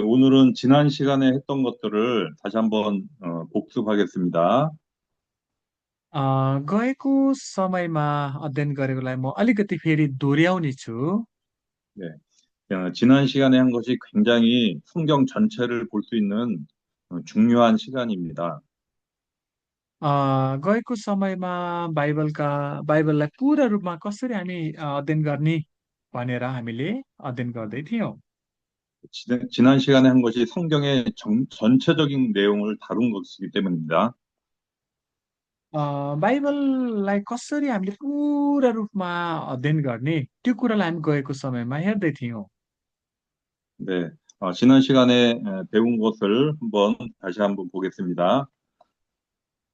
오늘은 지난 시간에 했던 것들을 다시 한번 복습하겠습니다. गएको समयमा अध्ययन गरेकोलाई म अलिकति फेरि दोहोऱ्याउने छु। 네, 지난 시간에 한 것이 굉장히 성경 전체를 볼 수 있는 중요한 시간입니다. गएको समयमा बाइबललाई पुरा रूपमा कसरी हामी अध्ययन गर्ने भनेर हामीले अध्ययन गर्दै थियौँ। 지난 시간에 한 것이 성경의 전체적인 내용을 다룬 것이기 때문입니다. बाइबललाई कसरी हामीले पुरा रूपमा अध्ययन गर्ने त्यो कुरालाई हामी गएको समयमा हेर्दै थियौँ। 네, 지난 시간에 배운 것을 다시 한번 보겠습니다.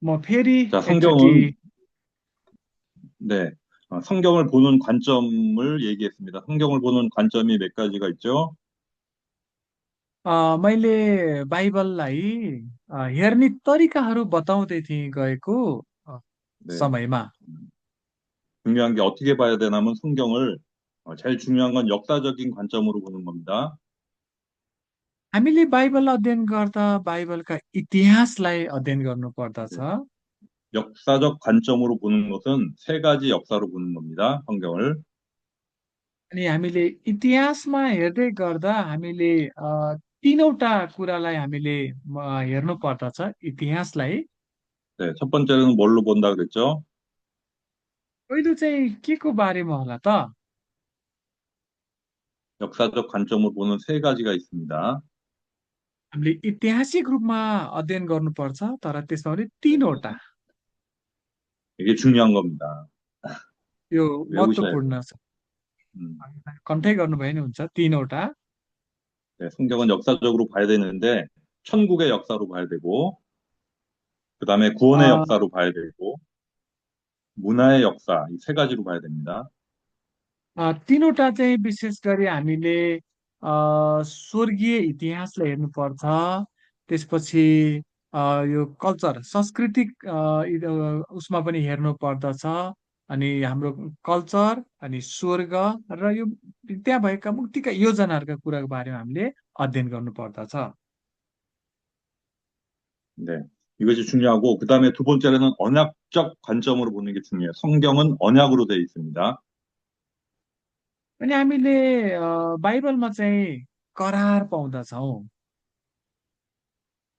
म फेरि 자, एकचोटि 네, 성경을 보는 관점을 얘기했습니다. 성경을 보는 관점이 몇 가지가 있죠? मैले बाइबललाई हेर्ने तरिकाहरू बताउँदै थिएँ गएको अ, 네. समयमा। 중요한 게 어떻게 봐야 되냐면 성경을 제일 중요한 건 역사적인 관점으로 보는 겁니다. हामीले बाइबल अध्ययन गर्दा बाइबलका इतिहासलाई अध्ययन गर्नु पर्दछ। 네. 역사적 관점으로 보는 것은 세 가지 역사로 보는 겁니다. 성경을. अनि हामीले इतिहासमा हेर्दै गर्दा हामीले तीनवटा कुरालाई हामीले हेर्नु पर्दछ इतिहासलाई। 네, 첫 번째는 뭘로 본다 그랬죠? पहिलो चाहिँ के को बारेमा होला त? 역사적 관점으로 보는 세 가지가 있습니다. हामीले ऐतिहासिक रूपमा अध्ययन गर्नुपर्छ तर त्यसमा पनि 네, तीनवटा 이게 중요한 겁니다. यो 외우셔야 돼요. महत्त्वपूर्ण छ। 음, कन्ठै गर्नुभयो भने हुन्छ तीनवटा। 네, 성경은 역사적으로 봐야 되는데 천국의 역사로 봐야 되고 그 다음에 구원의 역사로 봐야 되고 문화의 역사 이 세 가지로 봐야 됩니다. तीनवटा चाहिँ विशेष गरी हामीले स्वर्गीय इतिहासलाई हेर्नुपर्छ। त्यसपछि अ, यो कल्चर सांस्कृतिक उसमा पनि हेर्नु पर्दछ। अनि हाम्रो कल्चर अनि स्वर्ग र यो त्यहाँ भएका मुक्तिका योजनाहरूका कुराको बारेमा हामीले अध्ययन गर्नु पर्दछ। 네. 이것이 중요하고, 그 다음에 두 번째로는 언약적 관점으로 보는 게 중요해요. 성경은 언약으로 되어 있습니다. अनि हामीले बाइबलमा चाहिँ करार पाउँदछौँ।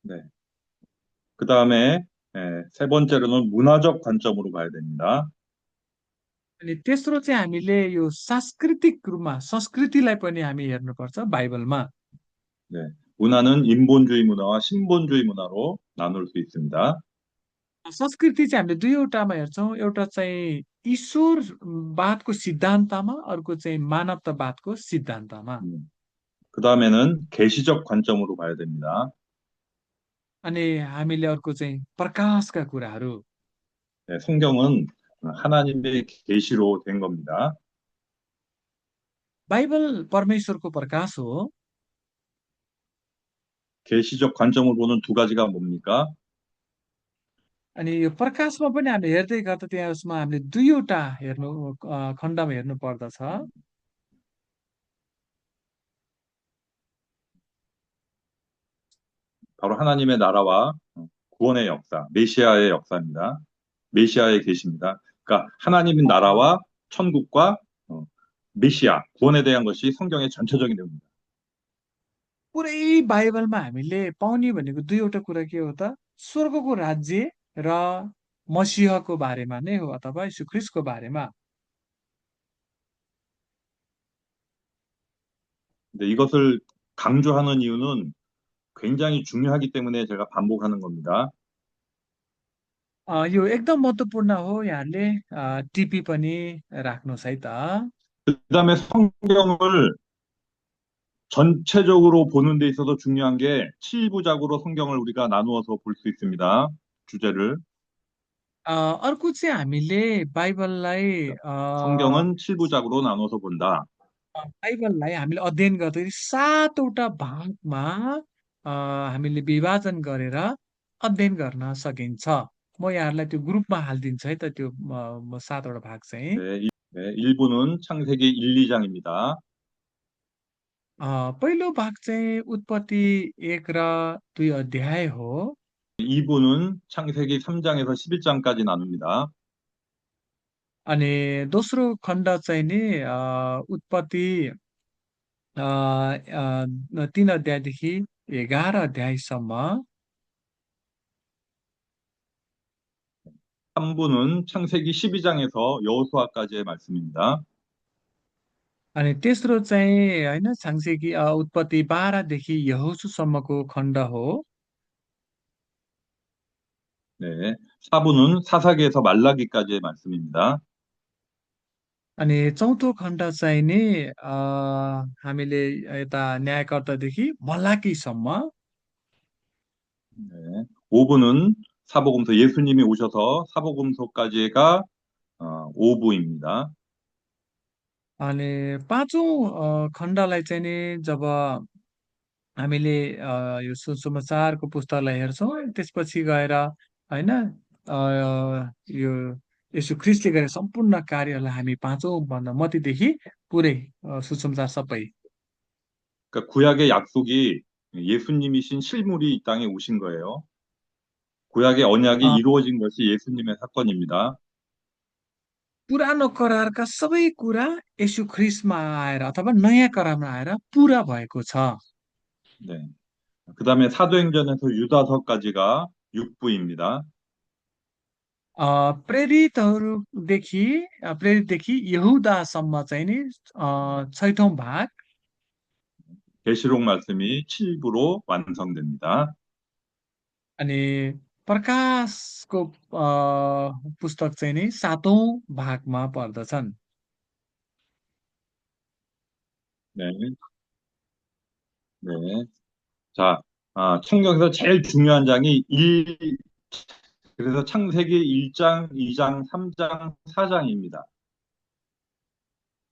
네. 그 다음에 세 번째로는 문화적 관점으로 봐야 됩니다. अनि तेस्रो चाहिँ हामीले यो सांस्कृतिक रूपमा संस्कृतिलाई पनि हामी हेर्नुपर्छ बाइबलमा। 네. 문화는 인본주의 문화와 신본주의 문화로 나눌 수 있습니다. संस्कृति चाहिँ हामीले दुईवटामा हेर्छौँ। एउटा चाहिँ ईश्वरवादको सिद्धान्तमा, अर्को चाहिँ मानवतावादको सिद्धान्तमा। 그 다음에는 계시적 관점으로 봐야 됩니다. अनि हामीले अर्को चाहिँ प्रकाशका कुराहरू। 네. 성경은 하나님의 계시로 된 겁니다. बाइबल परमेश्वरको प्रकाश हो। 계시적 관점으로 보는 두 가지가 뭡니까? अनि यो प्रकाशमा पनि हामीले हेर्दै गर्दा त्यहाँ उसमा हामीले दुईवटा खण्डमा हेर्नु पर्दछ। 바로 하나님의 나라와 구원의 역사, 메시아의 역사입니다. 메시아의 계시입니다. 그러니까 하나님의 나라와 천국과 메시아, 구원에 대한 것이 성경의 전체적인 내용입니다. पुरै बाइबलमा हामीले पाउने भनेको दुईवटा कुरा के हो त? स्वर्गको राज्य र मसीहको बारेमा नै हो अथवा यीशु ख्रीष्टको बारेमा। 근데 इ것을 강조하는 이유는 굉장히 중요하기 때문에 제가 반복하는 겁니다. यो एकदम महत्त्वपूर्ण हो। यहाँले टिपी पनि राख्नुहोस् है त। 그다음에 성경을 전체적으로 보는 데 있어서 중요한 게 7부작으로 성경을 우리가 나누어서 볼 수 있습니다. 주제를. अर्को चाहिँ हामीले बाइबललाई 성경은 7부작으로 나눠서 본다. हामीले अध्ययन गर्दाखेरि सातवटा भागमा हामीले विभाजन गरेर अध्ययन गर्न सकिन्छ। म यहाँहरूलाई त्यो ग्रुपमा हालिदिन्छु है त त्यो सातवटा भाग चाहिँ। 네, 1부는 창세기 1, 2장입니다. पहिलो भाग चाहिँ उत्पत्ति 1 र 2 अध्याय हो। 2부는 창세기 3장에서 11장까지 나눕니다. अनि दोस्रो खण्ड चाहिँ नि उत्पत्ति 3 अध्यायदेखि 11 अध्यायसम्म। 3부는 창세기 12장에서 여호수아까지의 말씀입니다. अनि तेस्रो चाहिँ होइन सांख्यिकी उत्पत्ति 12 देखि यहोशूसम्मको खण्ड हो। 네. 4부는 사사기에서 말라기까지의 말씀입니다. अनि चौथो खण्ड चाहिँ नि हामीले यता न्यायकर्तादेखि मलाकीसम्म। 네. 5부는 사복음서 예수님이 오셔서 사복음서까지가 5부입니다. अनि पाँचौँ खण्डलाई चाहिँ नि जब हामीले यो सुसमाचारको पुस्तकलाई हेर्छौँ त्यसपछि गएर होइन यो यसु ख्रिस्टले गरेर सम्पूर्ण कार्यहरूलाई हामी पाँचौँ भन्दा मतीदेखि पुरै सुसमाचार सबै। 그러니까 구약의 약속이 예수님이신 실물이 이 땅에 오신 거예요. 구약의 언약이 अ, 이루어진 것이 예수님의 사건입니다. पुरानो करारका सबै कुरा यसु ख्रिस्टमा आएर अथवा नयाँ करारमा आएर पुरा भएको छ। 네. 그다음에 사도행전에서 유다서까지가 6부입니다. प्रेरितहरूदेखि प्रेरितदेखि यहुदासम्म चाहिँ नि छैठौँ भाग। 계시록 말씀이 7부로 완성됩니다. अनि प्रकाशको पुस्तक चाहिँ नि सातौं भागमा पर्दछन्। 네. 네. 자, 성경에서 제일 중요한 장이 그래서 창세기 1장, 2장, 3장, 4장입니다.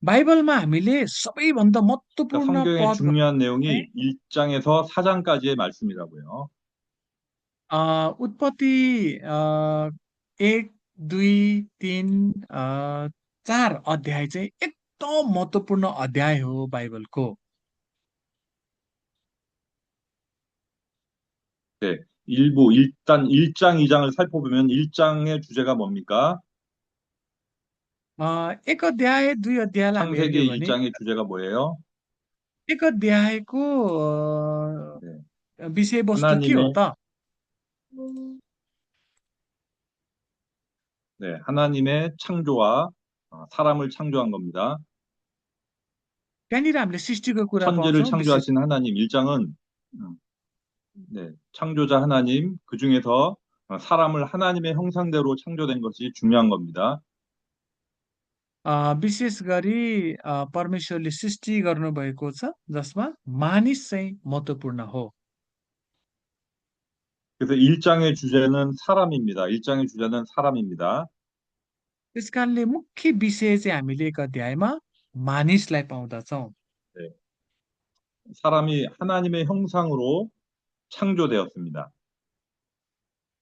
बाइबलमा हामीले सबैभन्दा 그러니까 महत्त्वपूर्ण 성경의 पदहरू 중요한 चाहिँ 내용이 1장에서 4장까지의 말씀이라고요. उत्पत्ति 1, 2, 3, 4 अध्याय चाहिँ एकदम महत्त्वपूर्ण अध्याय हो बाइबलको। 네. 일단 1장, 2장을 살펴보면 1장의 주제가 뭡니까? 1 अध्याय 2 अध्यायलाई हामी हेर्ने हो 창세기 भने 1장의 주제가 뭐예요? 1 अध्यायको 네. विषयवस्तु के हो 하나님의, त? 네, 하나님의 창조와 사람을 창조한 겁니다. त्यहाँनिर हामीले सृष्टिको कुरा 천지를 पाउँछौँ विशेष। 창조하신 하나님 1장은 네, 창조자 하나님, 그 중에서 사람을 하나님의 형상대로 창조된 것이 중요한 겁니다. विशेष गरी परमेश्वरले सृष्टि गर्नुभएको छ जसमा मानिस चाहिँ महत्त्वपूर्ण हो। 그래서 1장의 주제는 사람입니다. 1장의 주제는 사람입니다. त्यस कारणले मुख्य विषय चाहिँ हामीले 1 अध्यायमा मानिसलाई पाउँदछौँ। 네, 사람이 하나님의 형상으로 창조되었습니다.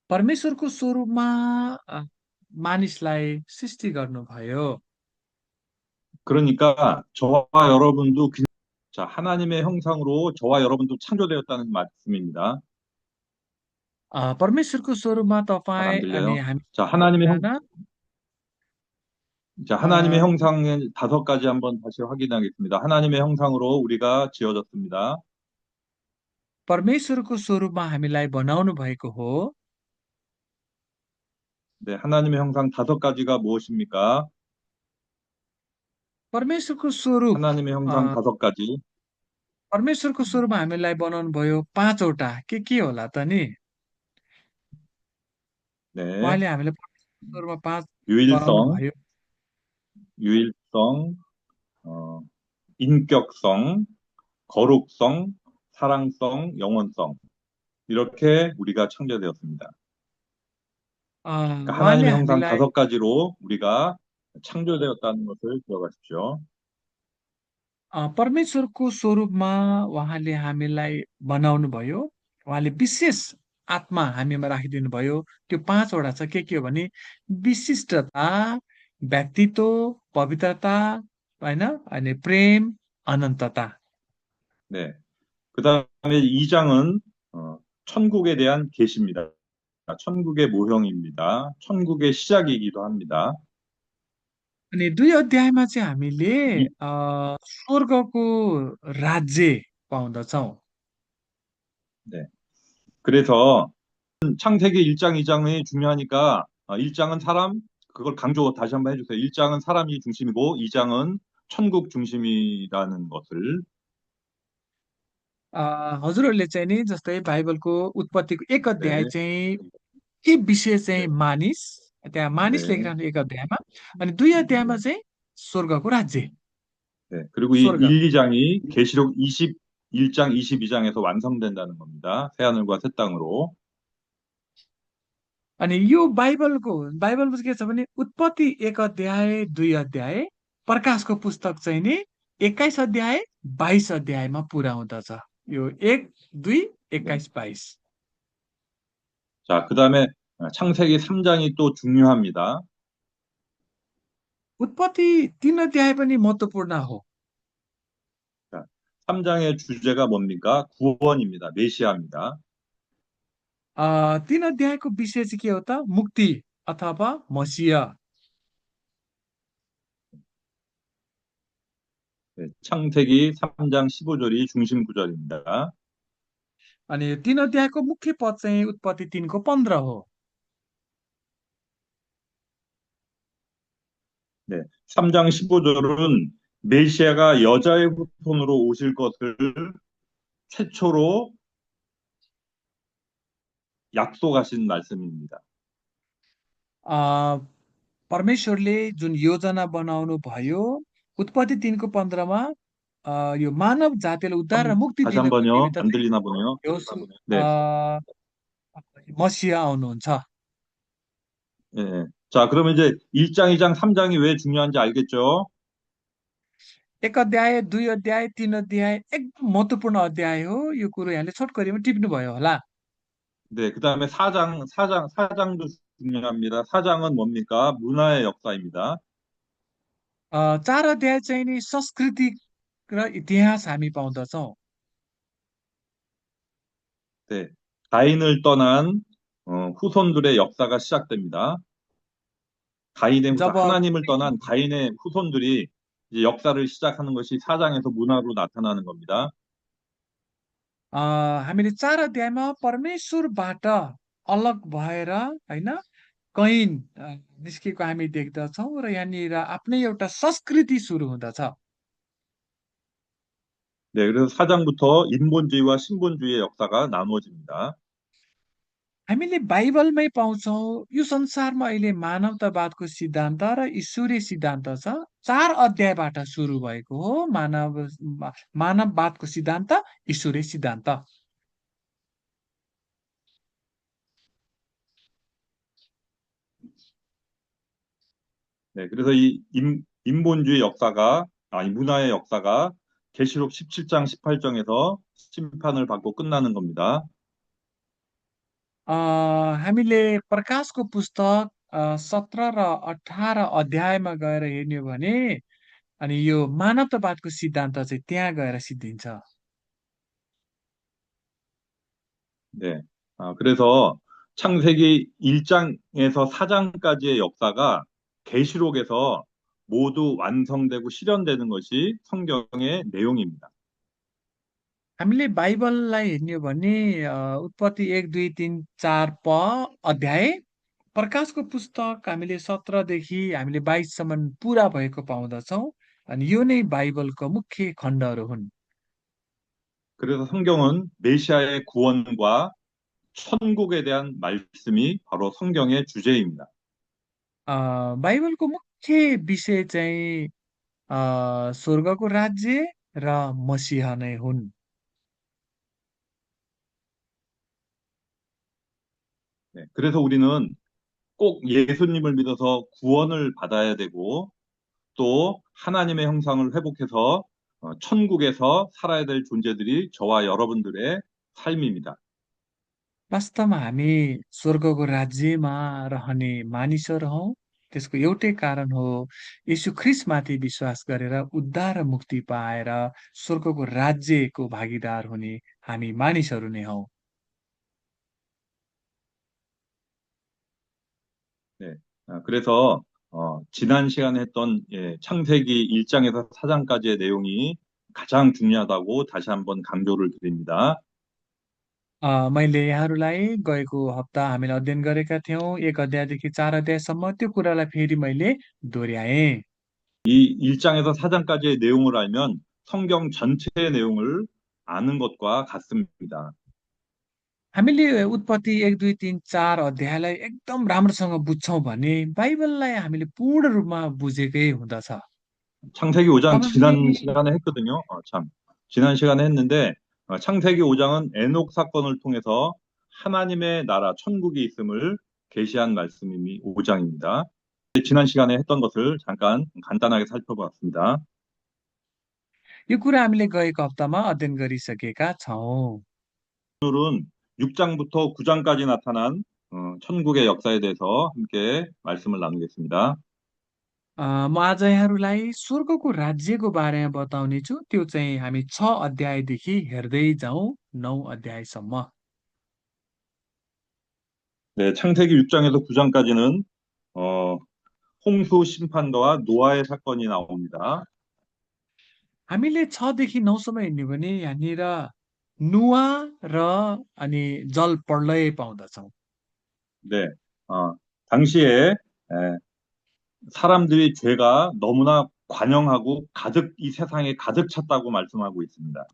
परमेश्वरको स्वरूपमा मानिसलाई सृष्टि गर्नुभयो। 그러니까 저와 여러분도 자, 하나님의 형상으로 저와 여러분도 창조되었다는 말씀입니다. परमेश्वरको स्वरूपमा 잘 안 तपाईँ अनि 들려요? हामी 자, 하나님의 형, सबैजना 자, 하나님의 형상의 5가지 한번 다시 확인하겠습니다. 하나님의 형상으로 우리가 지어졌습니다. परमेश्वरको स्वरूपमा हामीलाई बनाउनु भएको हो। 네, 하나님의 형상 5가지가 무엇입니까? परमेश्वरको स्वरूप 하나님의 형상 अ, 5가지. परमेश्वरको स्वरूपमा हामीलाई बनाउनु भयो 5 वटा के होला त नि? 네, उहाँले हामीलाई परमेश्वरको स्वरूपमा 5 बनाउनु 유일성, भयो। 유일성, 어, 인격성, 거룩성, 사랑성, 영원성. 이렇게 우리가 창조되었습니다. 그러니까 उहाँले 하나님의 형상 हामीलाई 5가지로 우리가 창조되었다는 것을 기억하십시오. परमेश्वरको स्वरूपमा उहाँले हामीलाई बनाउनु भयो। उहाँले विशेष आत्मा हामीमा राखिदिनु भयो। त्यो 5 वटा छ के हो भने विशिष्टता, व्यक्तित्व, पवित्रता, होइन? अनि प्रेम, अनन्तता। 네. 그 다음에 2장은 천국에 대한 계시입니다. 천국의 모형입니다. 천국의 시작이기도 합니다. अनि दुई अध्यायमा चाहिँ हामीले 이, स्वर्गको राज्य पाउँदछौँ। 네. 그래서 창세기 1장, 2장이 중요하니까 1장은 사람, 그걸 강조 다시 한번 해주세요. 1장은 사람이 중심이고 2장은 천국 중심이라는 것을. हजुरहरूले चाहिँ नि जस्तै बाइबलको उत्पत्तिको एक अध्याय 네, चाहिँ के विषय चाहिँ 네, मानिस, त्यहाँ मानिस 네, लेखिरहनु एक अध्यायमा, अनि दुई 네, अध्यायमा चाहिँ स्वर्गको राज्य, 네. 그리고 이 स्वर्ग। 1, 2장이 계시록 21장, 22장에서 완성된다는 겁니다. 새하늘과 새 땅으로. अनि यो बाइबलमा चाहिँ के छ भने उत्पत्ति एक अध्याय दुई अध्याय, प्रकाशको पुस्तक चाहिँ नि 21 अध्याय 22 अध्यायमा पुरा हुँदछ। यो एक दुई 네. 21 22। 자, 그 다음에 창세기 3장이 또 중요합니다. उत्पत्ति 3 अध्याय पनि महत्त्वपूर्ण हो। 자, 3장의 주제가 뭡니까? 구원입니다. 메시아입니다. 3 अध्यायको विषय चाहिँ के हो त? मुक्ति अथवा मसीह। 네, 창세기 3장 15절이 중심 구절입니다. अनि 3 अध्यायको मुख्य पद चाहिँ उत्पत्ति 3 को 15 हो। 네, 3장 15절은 메시아가 여자의 후손으로 오실 것을 최초로 약속하신 말씀입니다. अ, परमेश्वरले जुन योजना बनाउनु भयो, उत्पत्ति 3 को 15 मा यो मानव जातिलाई उद्धार र मुक्ति 다시 दिनको 한번요. निमित्त 안 चाहिँ 들리나 보네요. यो 네, मसीह आउनुहुन्छ। 예, 예. 자, 그러면 इ제 1장, 2장, 3장이 왜 중요한지 알겠죠? 1 अध्याय, 2 अध्याय, 3 अध्याय एकदम महत्त्वपूर्ण अध्याय हो। यो कुरो यहाँले छोटकरीमा टिप्नुभयो होला। 네, 그 다음에 4장도 중요합니다. 4장은 뭡니까? 문화의 역사입니다. 4 अध्याय चाहिँ नि संस्कृति र इतिहास हामी पाउँदछौँ। 네, 가인을 떠난 후손들의 역사가 시작됩니다. जब 하나님을 떠난 가인의 후손들이 이제 역사를 시작하는 것이 4장에서 문화로 나타나는 겁니다. अ, हामीले 4 अध्यायमा परमेश्वरबाट अलग भएर होइन कैन निस्केको हामी देख्दछौँ र यहाँनिर आफ्नै एउटा संस्कृति सुरु हुँदछ। 네, 그래서 4장부터 인본주의와 신본주의의 역사가 나누어집니다. हामीले बाइबलमै पाउँछौँ यो संसारमा अहिले मानवतावादको सिद्धान्त र ईश्वरीय सिद्धान्त छ। 4 अध्यायबाट सुरु भएको हो मानववादको सिद्धान्त, ईश्वरीय सिद्धान्त। 네, 그래서 인본주의 역사가, 아니, 문화의 역사가 계시록 17장, 18장에서 심판을 받고 끝나는 겁니다. अ, हामीले प्रकाशको पुस्तक 17 र 18 अध्यायमा गएर हेर्ने हो भने अनि यो मानवतावादको सिद्धान्त चाहिँ त्यहाँ गएर सिद्धिन्छ। 네. 그래서 창세기 1장에서 4장까지의 역사가 계시록에서 모두 완성되고 실현되는 것이 성경의 내용입니다. हामीले बाइबललाई हेर्ने हो भने उत्पत्ति 1 2 3 4 अध्याय, प्रकाशको पुस्तक हामीले 17 देखि हामीले 22 सम्म पुरा भएको पाउँदछौँ। अनि यो नै बाइबलको मुख्य खण्डहरू हुन्। 그래서 성경은 메시아의 구원과 천국에 대한 말씀이 바로 성경의 주제입니다. बाइबलको मुख्य विषय चाहिँ स्वर्गको राज्य र मसीहा नै हुन्। 네. 그래서 우리는 꼭 예수님을 믿어서 구원을 받아야 되고 또 하나님의 형상을 회복해서 천국에서 살아야 될 존재들이 저와 여러분들의 삶입니다. वास्तवमा हामी स्वर्गको राज्यमा रहने मानिसहरू हौँ त्यसको एउटै कारण हो यीशु ख्रिस्टमाथि विश्वास गरेर उद्धार र मुक्ति पाएर स्वर्गको राज्यको भागीदार हुने हामी मानिसहरू नै हौ। 네. 그래서 지난 시간에 했던 창세기 1장에서 4장까지의 내용이 가장 중요하다고 다시 한번 강조를 드립니다. मैले यहाँहरूलाई गएको हप्ता हामीले अध्ययन गरेका थियौँ 1 अध्यायदेखि 4 अध्यायसम्म त्यो कुरालाई फेरि मैले दोहोऱ्याएँ। 이 1장에서 4장까지의 내용을 알면 성경 전체의 내용을 아는 것과 같습니다. हामीले उत्पत्ति 1 2 3 4 अध्यायलाई एकदम राम्रोसँग बुझ्छौँ भने बाइबललाई हामीले पूर्ण रूपमा बुझेकै हुँदछ। 창세기 5장 तपाईँले 지난 시간에 했거든요. 참. 지난 시간에 했는데 창세기 5장은 에녹 사건을 통해서 하나님의 나라 천국이 있음을 계시한 말씀이 5장입니다. 지난 시간에 했던 것을 잠깐 간단하게 살펴보았습니다. यो कुरा हामीले गएको हप्तामा अध्ययन गरिसकेका छौँ। 오늘은 6장부터 9장까지 나타난 천국의 역사에 대해서 함께 말씀을 나누겠습니다. म आज यहाँहरूलाई स्वर्गको राज्यको बारेमा बताउने छु। त्यो चाहिँ हामी 6 अध्यायदेखि हेर्दै जाउँ 9 अध्यायसम्म। 네, 창세기 6장에서 9장까지는 홍수 심판과 노아의 사건이 나옵니다. हामीले 6 देखि 9सम्म हेर्ने भने यहाँनिर नुवा र अनि जल प्रलय पाउँदछौँ। 네, 당시에 사람들이 죄가 너무나 관영하고 이 세상에 가득 찼다고 말씀하고 있습니다.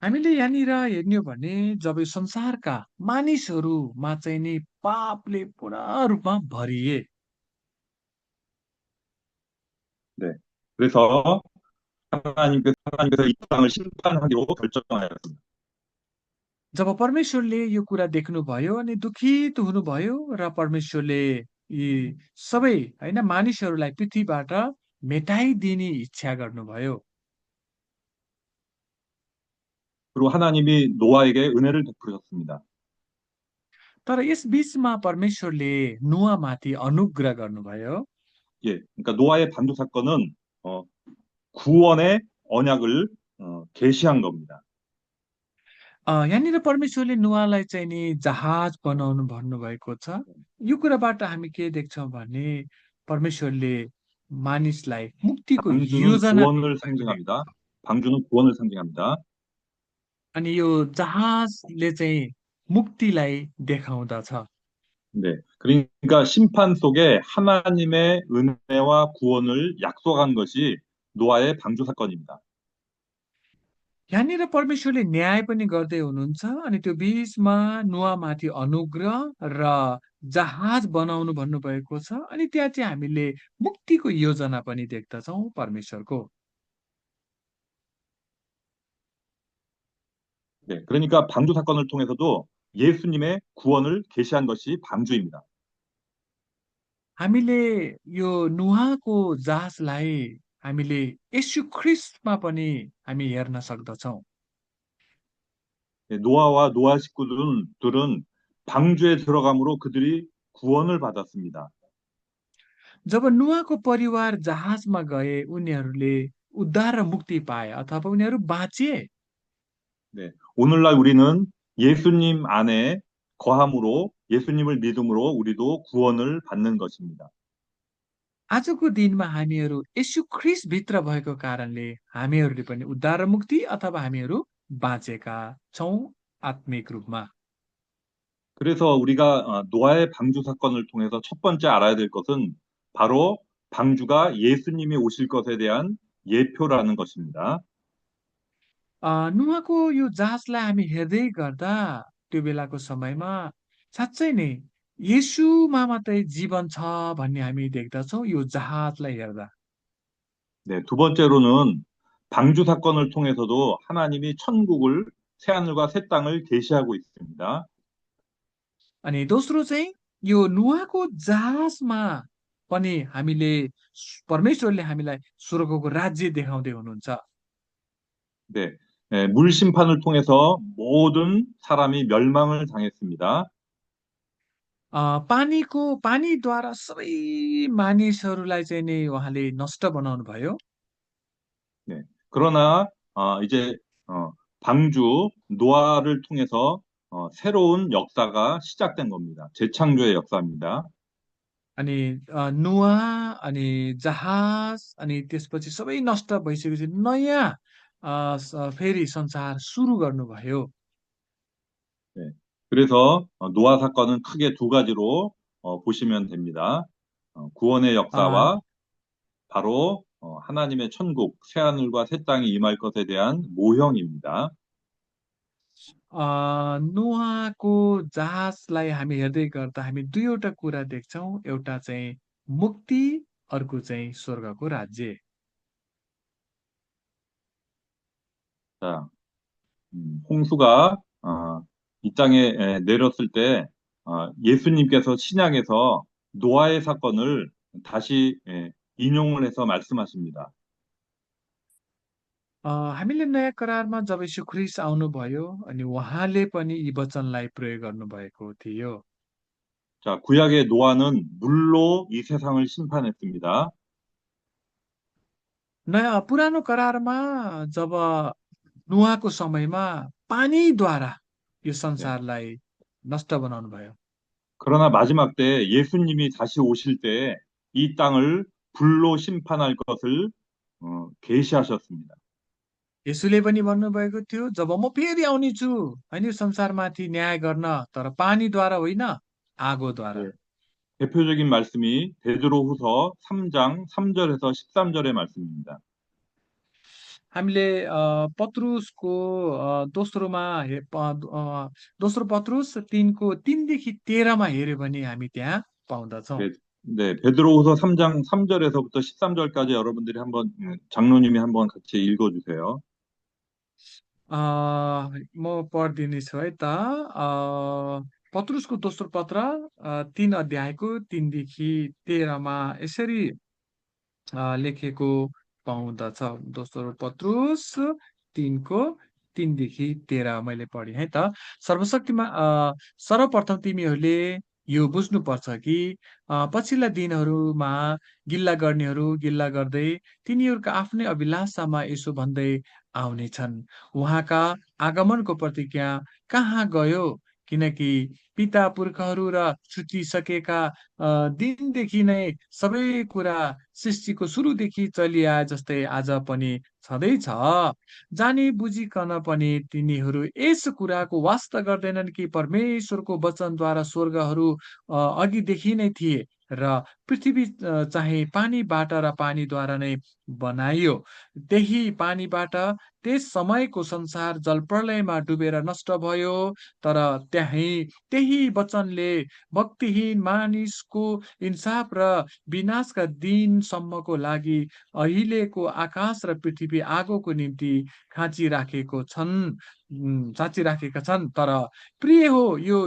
हामीले यहाँनिर हेर्ने हो भने जब यो संसारका मानिसहरूमा चाहिँ नि पापले पूर्ण रूपमा भरिए। 네, 그래서 하나님께서 이 땅을 심판하기로 결정하였습니다. जब परमेश्वरले यो कुरा देख्नुभयो अनि दुखित हुनुभयो र परमेश्वरले यी सबै होइन मानिसहरूलाई पृथ्वीबाट मेटाइदिने इच्छा गर्नुभयो। 그리고 하나님이 노아에게 은혜를 베푸셨습니다. तर यस बीचमा परमेश्वरले नुवामाथि अनुग्रह गर्नुभयो। 예, 그러니까 노아의 반도 사건은 구원의 언약을 계시한 겁니다. यहाँनिर परमेश्वरले नुवालाई चाहिँ नि जहाज बनाउनु भन्नुभएको छ। यो कुराबाट हामी के देख्छौँ भने परमेश्वरले मानिसलाई मुक्तिको 방주는 योजना 구원을 दिनुभएको 상징합니다. देख्दछ। 방주는 구원을 상징합니다. अनि यो जहाजले चाहिँ मुक्तिलाई देखाउँदछ। 네, 그러니까 심판 속에 하나님의 은혜와 구원을 약속한 것이 노아의 방주 사건입니다. यहाँनिर परमेश्वरले न्याय पनि गर्दै हुनुहुन्छ अनि त्यो बीचमा नुवामाथि अनुग्रह र जहाज बनाउनु भन्नुभएको छ अनि त्यहाँ चाहिँ हामीले मुक्तिको योजना पनि देख्दछौँ परमेश्वरको। 네, 그러니까 방주 사건을 통해서도 예수님의 구원을 계시한 것이 방주입니다. हामीले यो नुहाको जहाजलाई हामीले यीशु ख्रिस्टमा पनि हामी हेर्न सक्दछौँ। 네, 노아와 노아 식구들은 방주에 들어감으로 그들이 구원을 받았습니다. जब नुहाको परिवार जहाजमा गए उनीहरूले उद्धार र मुक्ति पाए अथवा उनीहरू बाँचे। 네, 오늘날 우리는 예수님 안에 거함으로 예수님을 믿음으로 우리도 구원을 받는 것입니다. आजको दिनमा हामीहरू यीशु ख्रिस्टभित्र भएको कारणले हामीहरूले पनि उद्धार र मुक्ति अथवा हामीहरू बाँचेका छौँ आत्मिक रूपमा। 그래서 우리가 노아의 방주 사건을 통해서 첫 번째 알아야 될 것은 바로 방주가 예수님이 오실 것에 대한 예표라는 것입니다. नुहाको यो जहाजलाई हामी हेर्दै गर्दा त्यो बेलाको समयमा साँच्चै नै येशूमा मात्रै जीवन छ भन्ने हामी देख्दछौँ यो जहाजलाई हेर्दा। 네, 두 번째로는 방주 사건을 통해서도 하나님이 천국을 새하늘과 새 땅을 계시하고 있습니다. अनि दोस्रो चाहिँ यो नुहाको जहाजमा पनि हामीले परमेश्वरले हामीलाई स्वर्गको राज्य देखाउँदै हुनुहुन्छ। 네, 물 심판을 통해서 모든 사람이 멸망을 당했습니다. पानीद्वारा सबै मानिसहरूलाई चाहिँ नि उहाँले नष्ट बनाउनु भयो। 네. 그러나 이제 방주 노아를 통해서 새로운 역사가 시작된 겁니다. 재창조의 역사입니다. अनि नुहा अनि जहाज अनि त्यसपछि सबै नष्ट भइसकेपछि नयाँ फेरि संसार सुरु गर्नुभयो। 네. 그래서 노아 사건은 크게 두 가지로 보시면 됩니다. 구원의 अ, 역사와 바로 하나님의 천국, 새하늘과 새 땅이 임할 것에 대한 모형입니다. नुहाको जहाजलाई हामी हेर्दै गर्दा हामी दुईवटा कुरा देख्छौँ। एउटा चाहिँ मुक्ति, अर्को चाहिँ स्वर्गको राज्य। 자, 홍수가 이 땅에 내렸을 때 예수님께서 신약에서 노아의 사건을 다시 인용을 해서 말씀하십니다. हामीले नयाँ करारमा जब यीशु ख्रीष्ट आउनुभयो अनि उहाँले पनि यी वचनलाई प्रयोग गर्नुभएको थियो। 자, 구약의 노아는 물로 이 세상을 심판했습니다. नयाँ पुरानो करारमा जब नुहाको समयमा पानीद्वारा यो 네. संसारलाई नष्ट बनाउनु भयो। 그러나 마지막 때 예수님이 다시 오실 때 이 땅을 불로 심판할 것을 계시하셨습니다. यसुले पनि भन्नुभएको थियो, जब म फेरि आउने छु होइन यो संसारमाथि न्याय गर्न, तर पानीद्वारा होइन, आगोद्वारा। 네. 대표적인 말씀이 베드로후서 3장 3절에서 13절의 말씀입니다. हामीले पत्रुसको दोस्रोमा दोस्रो पत्रुस 3को 3देखि 13मा हेऱ्यो भने हामी त्यहाँ पाउँदछौँ। 네, 네, 베드로후서 3장 3절에서부터 13절까지 여러분들이 한번 장로님이 한번 같이 읽어주세요. अ, म पढिदिनेछु है त। पत्रुसको दोस्रो पत्र 3 अध्यायको 3देखि 13मा यसरी लेखेको पाउँदछ। दोस्रो पत्रुस 3को 3देखि 13 मैले पढेँ है त। सर्वप्रथम तिमीहरूले यो बुझ्नुपर्छ कि पछिल्ला दिनहरूमा गिल्ला गर्नेहरू गिल्ला गर्दै तिनीहरूका आफ्नै अभिलाषामा यसो भन्दै आउनेछन्, उहाँका आगमनको प्रतिज्ञा कहाँ गयो? किनकि पिता पुर्खाहरू र छुटिसकेका दिनदेखि नै सबै कुरा सृष्टिको सुरुदेखि चलिआए जस्तै आज पनि छँदैछ। जानी बुझिकन पनि तिनीहरू यस कुराको वास्ता गर्दैनन् कि परमेश्वरको वचनद्वारा स्वर्गहरू अघिदेखि नै थिए र पृथ्वी चाहिँ पानीबाट र पानीद्वारा नै बनाइयो। त्यही पानीबाट त्यस समयको संसार जलप्रलयमा डुबेर नष्ट भयो। तर त्यही वचनले भक्तिहीन मानिसको इंसाफ र विनाशका दिनसम्मको लागि अहिलेको आकाश र पृथ्वी आगोको निम्ति साँचिराखेका छन्। तर प्रिय हो, यो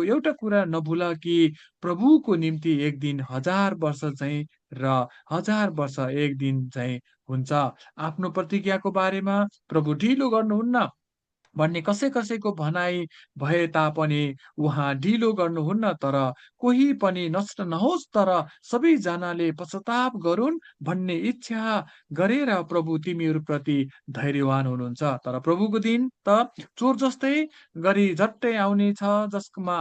एउटा कुरा नभुल कि प्रभुको निम्ति एक दिन 1000 वर्ष चाहिँ र 1000 वर्ष एक दिन चाहिँ हुन्छ। आफ्नो प्रतिज्ञाको बारेमा प्रभु ढिलो गर्नुहुन्न भन्ने कसैको भनाइ भए तापनि उहाँ ढिलो गर्नुहुन्न, तर कोही पनि नष्ट नहोस् तर सबैजनाले पश्चाताप गरून् भन्ने इच्छा गरेर प्रभु तिमीहरूप्रति धैर्यवान हुनुहुन्छ। तर प्रभुको दिन त चोर जस्तै गरी झट्टै आउनेछ, जसमा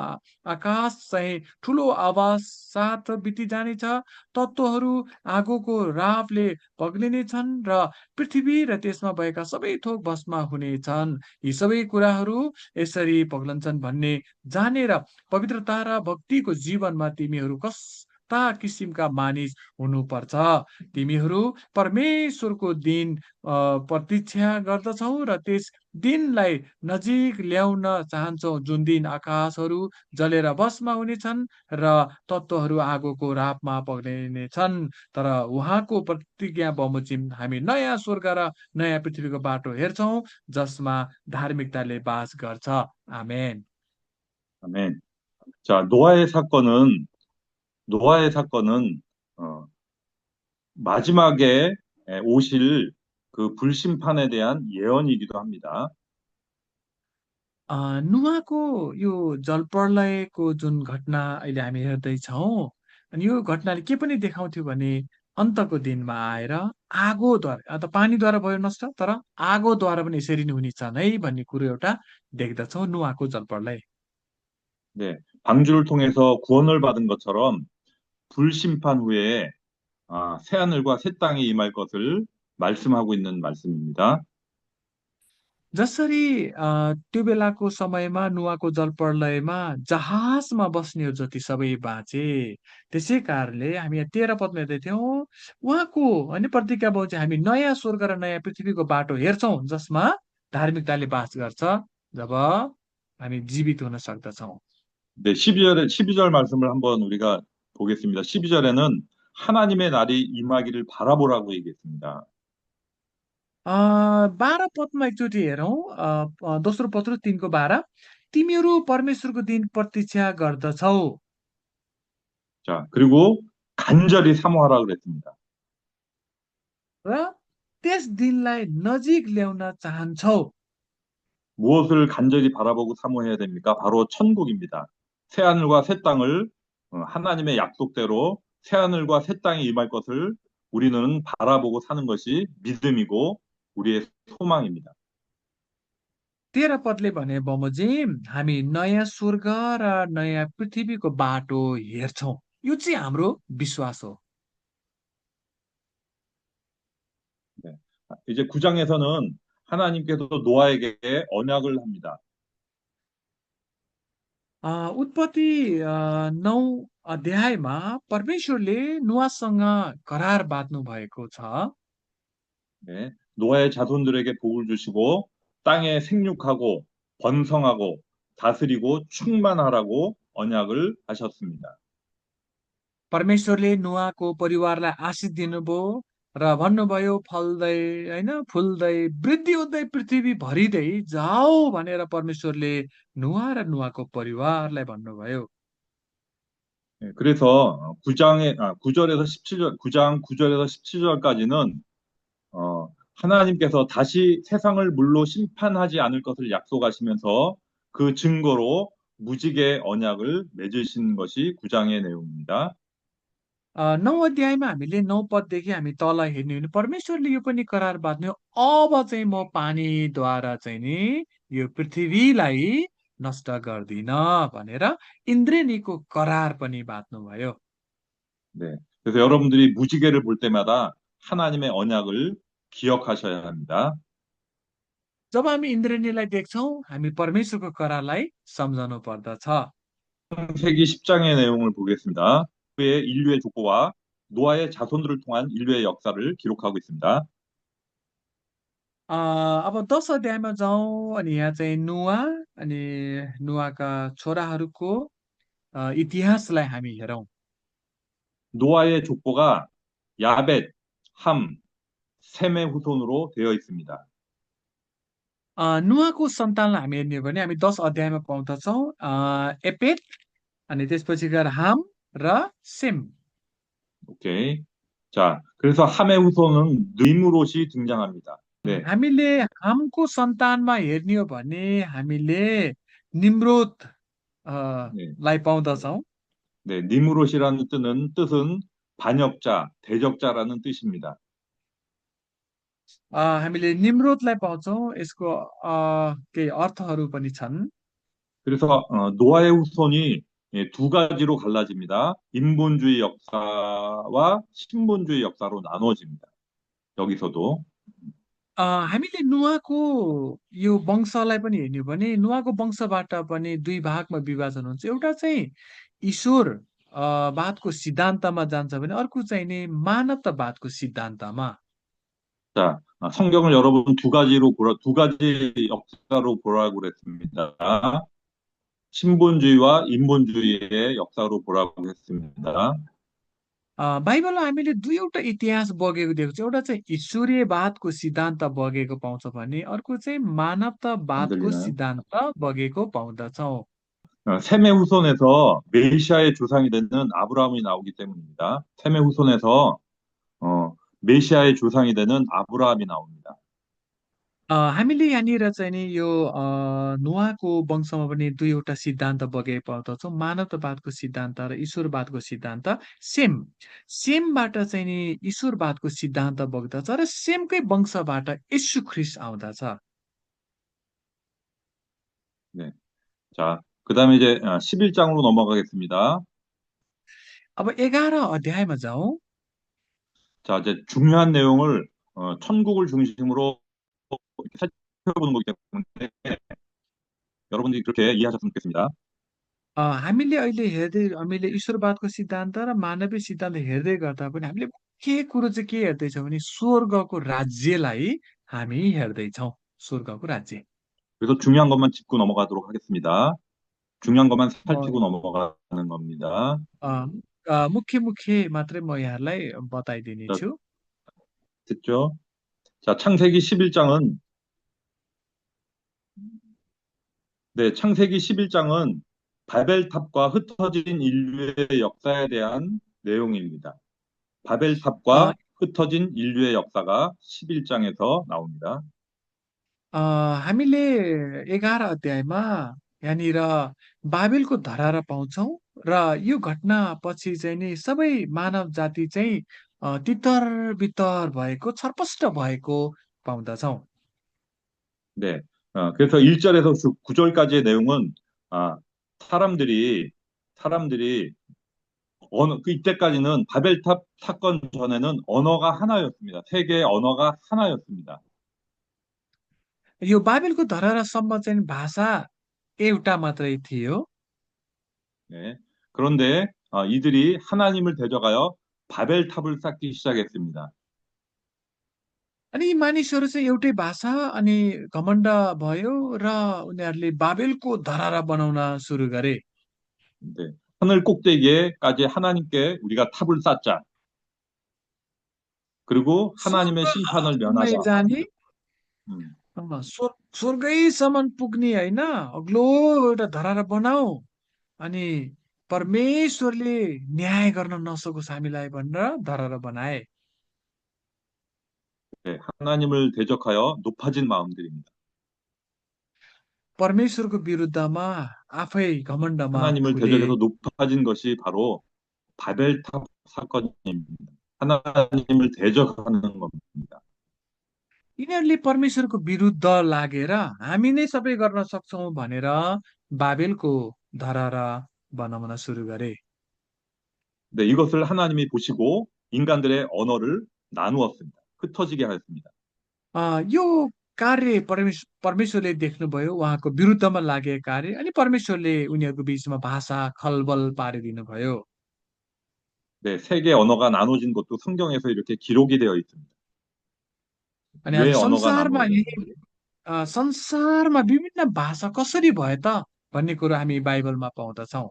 आकाश चाहिँ ठुलो आवाज साथ बिति जानेछ, तत्त्वहरू आगोको रापले पग्लिनेछन् र पृथ्वी र त्यसमा भएका सबै थोक भस्म हुनेछन्। यी सबै कुराहरू यसरी पग्लन्छन् भन्ने जानेर पवित्रता र भक्तिको जीवनमा तिमीहरू कस्ता किसिमका मानिस हुनुपर्छ। तिमीहरू परमेश्वरको दिन प्रतीक्षा गर्दछौ र त्यस दिनलाई नजिक ल्याउन चाहन्छौ, जुन दिन आकाशहरू जलेर भस्म हुनेछन् र तत्त्वहरू आगोको रापमा पग्लिनेछन्। तर उहाँको प्रतिज्ञा बमोजिम हामी नयाँ स्वर्ग र नयाँ पृथ्वीको बाटो हेर्छौँ, जसमा धार्मिकताले बास गर्छ। आमेन। 아멘. 자, 노아의 사건은 어, 마지막에 오실 그 불심판에 대한 예언이기도 합니다. नुवाको यो जलप्रलयको जुन घटना अहिले हामी हेर्दैछौँ, अनि यो घटनाले के पनि देखाउँथ्यो भने अन्तको दिनमा आएर आगोद्वारा त पानीद्वारा भयो नष्ट, तर आगोद्वारा पनि यसरी नै हुनेछन् है भन्ने कुरो एउटा देख्दछौँ नुवाको जलप्रलय। 네, 방주를 통해서 구원을 받은 것처럼 불심판 후에 새하늘과 새 땅이 임할 것을 말씀하고 있는 말씀입니다. जसरी त्यो बेलाको समयमा नुवाको जलप्रलयमा जहाजमा बस्नेहरू जति सबै बाँचे, त्यसै कारणले हामी यहाँ 13 पदमा हेर्दैथ्यौँ, उहाँको होइन प्रतिज्ञा बहु चाहिँ हामी नयाँ स्वर्ग र नयाँ पृथ्वीको बाटो हेर्छौँ, जसमा धार्मिकताले बास गर्छ, जब हामी जीवित हुन सक्दछौँ। 네, 12절 말씀을 한번 우리가 보겠습니다. 12절에는 하나님의 날이 임하기를 바라보라고 얘기했습니다. 12 पदमा एकचोटि हेरौँ, दोस्रो पत्र 3 को 12, तिमीहरू परमेश्वरको दिन प्रतीक्षा गर्दछौ 자, 그리고 간절히 사모하라 그랬습니다. र त्यस दिनलाई नजिक ल्याउन चाहन्छौ। 무엇을 간절히 바라보고 사모해야 됩니까? 바로 천국입니다. 새하늘과 새 땅을 하나님의 약속대로 새하늘과 새 땅이 임할 것을 우리는 바라보고 사는 것이 믿음이고 우리의 소망입니다. 13 पदले भने बमोजिम हामी नयाँ स्वर्ग र नयाँ पृथ्वीको बाटो हेर्छौँ। यो चाहिँ हाम्रो विश्वास हो। 네. 이제 9장에서는 하나님께서 노아에게 언약을 합니다. उत्पत्ति 9 अध्यायमा परमेश्वरले नुवासँग करार बाँध्नु भएको छ। 네. 노아의 자손들에게 복을 주시고 땅에 생육하고 번성하고 다스리고 충만하라고 언약을 하셨습니다. परमेश्वरले नुवाको परिवारलाई आशीष दिनुभयो र भन्नुभयो फल्दै होइन फुल्दै वृद्धि हुँदै पृथ्वी भरिँदै जाओ भनेर परमेश्वरले नुवा र नुवाको परिवारलाई भन्नुभयो। 그래서 9절에서 17절, 9장 9절에서 17절까지는 하나님께서 다시 세상을 물로 심판하지 않을 것을 약속하시면서 그 증거로 무지개 언약을 맺으신 것이 9장의 내용입니다. 9 अध्यायमा हामीले 9 पददेखि हामी तल हेर्ने हो भने परमेश्वरले यो पनि करार बाँध्यो, अब चाहिँ म पानीद्वारा चाहिँ नि यो पृथ्वीलाई नष्ट गर्दिन भनेर इन्द्रेणीको करार पनि बाँध्नुभयो। 네. 그래서 여러분들이 무지개를 볼 때마다 하나님의 언약을 기억하셔야 합니다. जब हामी इन्द्रेणीलाई देख्छौँ, हामी परमेश्वरको करारलाई सम्झनु पर्दछ। 창세기 10장의 내용을 보겠습니다. 그의 인류의 족보와 노아의 자손들을 통한 인류의 역사를 기록하고 있습니다. अब 10 अध्यायमा जाउँ अनि यहाँ चाहिँ नुवा अनि नुवाका छोराहरूको इतिहासलाई हामी हेरौँ। 노아의 족보가 야벳, 함, 셈의 후손으로 되어 있습니다. नुवाको सन्तानलाई हामी हेर्ने हो भने हामी 10 अध्यायमा पाउँदछौँ एपेट अनि त्यसपछि गएर हाम र सेम। 오케이. 자, 그래서 함의 후손은 느무롯이 등장합니다. 네, हामीले हामको सन्तानमा हेर्ने हो भने हामीले निम्रोद 네, लाई पाउँदछौँ। 네. 느무롯이라는 뜻은 반역자, 대적자라는 뜻입니다. हामीले निम्रोदलाई पाउँछौँ, यसको केही अर्थहरू पनि छन्। 그래서 노아의 후손이 두 가지로 갈라집니다. 인본주의 역사와 신본주의 역사로 나눠집니다. 여기서도. हामीले नुवाको यो वंशलाई पनि हेर्ने हो भने नुवाको वंशबाट पनि दुई भागमा विभाजन हुन्छ। एउटा चाहिँ ईश्वर वादको सिद्धान्तमा जान्छ भने अर्को चाहिँ नि मानवतावादको सिद्धान्तमा। 자, 성경을 여러분 두 가지 역사로 보라고 그랬습니다. 신본주의와 인본주의의 역사로 보라고 했습니다. बाइबलमा हामीले दुईवटा इतिहास बगेको देख्छौँ। एउटा चाहिँ ईश्वरीयवादको सिद्धान्त बगेको पाउँछ भने अर्को चाहिँ 안 मानवतावादको 들리나요? सिद्धान्त बगेको पाउँदछौँ। 셈의 후손에서 메시아의 조상이 되는 아브라함이 나오기 때문입니다. 셈의 후손에서 메시아의 조상이 되는 아브라함이 나옵니다. हामीले यहाँनिर चाहिँ नि यो नोआको वंशमा पनि दुईवटा सिद्धान्त बगे पाउँदछौँ, मानवतावादको सिद्धान्त र ईश्वरवादको सिद्धान्त। सेम सेमबाट चाहिँ नि ईश्वरवादको सिद्धान्त बग्दछ र सेमकै वंशबाट यीशु ख्रिस्ट आउँदछ। 네. 자, 그 다음에 이제 11장으로 넘어가겠습니다. अब 11 अध्यायमा जाउँ। 자, 이제 중요한 내용을 천국을 중심으로 이렇게 살펴보는 거기 때문에 여러분들이 그렇게 이해하셨으면 좋겠습니다. हामीले अहिले हामीले ईश्वरवादको सिद्धान्त र मानवीय सिद्धान्त हेर्दै गर्दा पनि हामीले मुख्य कुरो चाहिँ के हेर्दैछौँ भने स्वर्गको राज्यलाई हामी हेर्दैछौँ। स्वर्गको राज्य। 그래서 중요한 것만 짚고 넘어가도록 하겠습니다. 중요한 것만 म 살피고 넘어가는 겁니다. अ, मुख्य मुख्य मात्रै म यहाँलाई 자, बताइदिनेछु। 됐죠? 자, 창세기 11장은 네, 창세기 11장은 바벨탑과 흩어진 인류의 역사에 대한 내용입니다. अ, 바벨탑과 흩어진 인류의 역사가 11장에서 나옵니다. अ, हामीले 11 अध्यायमा यहाँनिर बाबेलको धरारा पाउँछौँ र यो घटना पछि चाहिँ नि सबै मानव जाति चाहिँ तितर बितर भएको छरपष्ट भएको पाउँदछौँ। 네, 그래서 1절에서 9절까지의 내용은 아, 사람들이 사람들이 이때까지는 바벨탑 사건 전에는 언어가 하나였습니다. 세계의 언어가 하나였습니다. यो बाबेलको धरारासम्म चाहिँ भाषा एउटा मात्रै थियो। 네, 그런데 이들이 하나님을 대적하여 바벨탑을 쌓기 시작했습니다. अनि यी मानिसहरू चाहिँ एउटै भाषा अनि घमण्ड भयो र उनीहरूले बाबेलको धरारा बनाउन सुरु गरे। 네, 하늘 꼭대기에까지 하나님께 우리가 탑을 쌓자. 그리고 하나님의 심판을 स्वर्गसम्मै 면하자. जाने, 음, स्वर्गैसम्म पुग्ने होइन, अग्लो एउटा धरारा बनाऊ अनि परमेश्वरले न्याय गर्न नसकोस् हामीलाई भनेर धरारा बनाए। 네, 하나님을 대적하여 높아진 마음들입니다. परमेश्वरको विरुद्धमा आफै घमण्डमा 하나님을 फुले। 대적해서 높아진 것이 바로 바벨탑 사건입니다. 하나님을 대적하는 겁니다. यिनीहरूले परमेश्वरको विरुद्ध लागेर हामी नै सबै गर्न सक्छौँ भनेर बाबेलको धरारा बनाउन सुरु गरे। 네, 이것을 하나님이 보시고 인간들의 언어를 나누었습니다. 흩어지게 하였습니다. यो कार्य परमेश्वरले देख्नुभयो, उहाँको विरुद्धमा लागेको कार्य, अनि परमेश्वरले उनीहरूको बीचमा भाषा खलबल पारिदिनु भयो। 네, 세계 언어가 나눠진 것도 성경에서 이렇게 기록이 되어 있습니다. अनि आज 왜 언어가 संसारमा 나누어졌는지. संसारमा विभिन्न भाषा कसरी भयो त भन्ने कुरो हामी बाइबलमा पाउँदछौँ।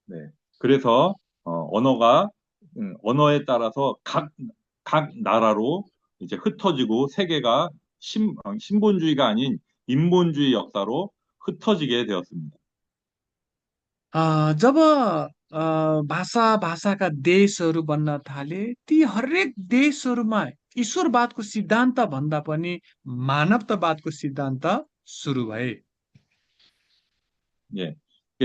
네, 그래서 언어가 언어에 따라서 각 나라로 이제 흩어지고 세계가 신본주의가 아닌 인본주의 역사로 흩어지게 되었습니다. जब भाषाका देशहरू बन्न थाले, ती हरेक देशहरूमा ईश्वरवादको सिद्धान्त भन्दा पनि मानवतावादको सिद्धान्त सुरु भए। 예.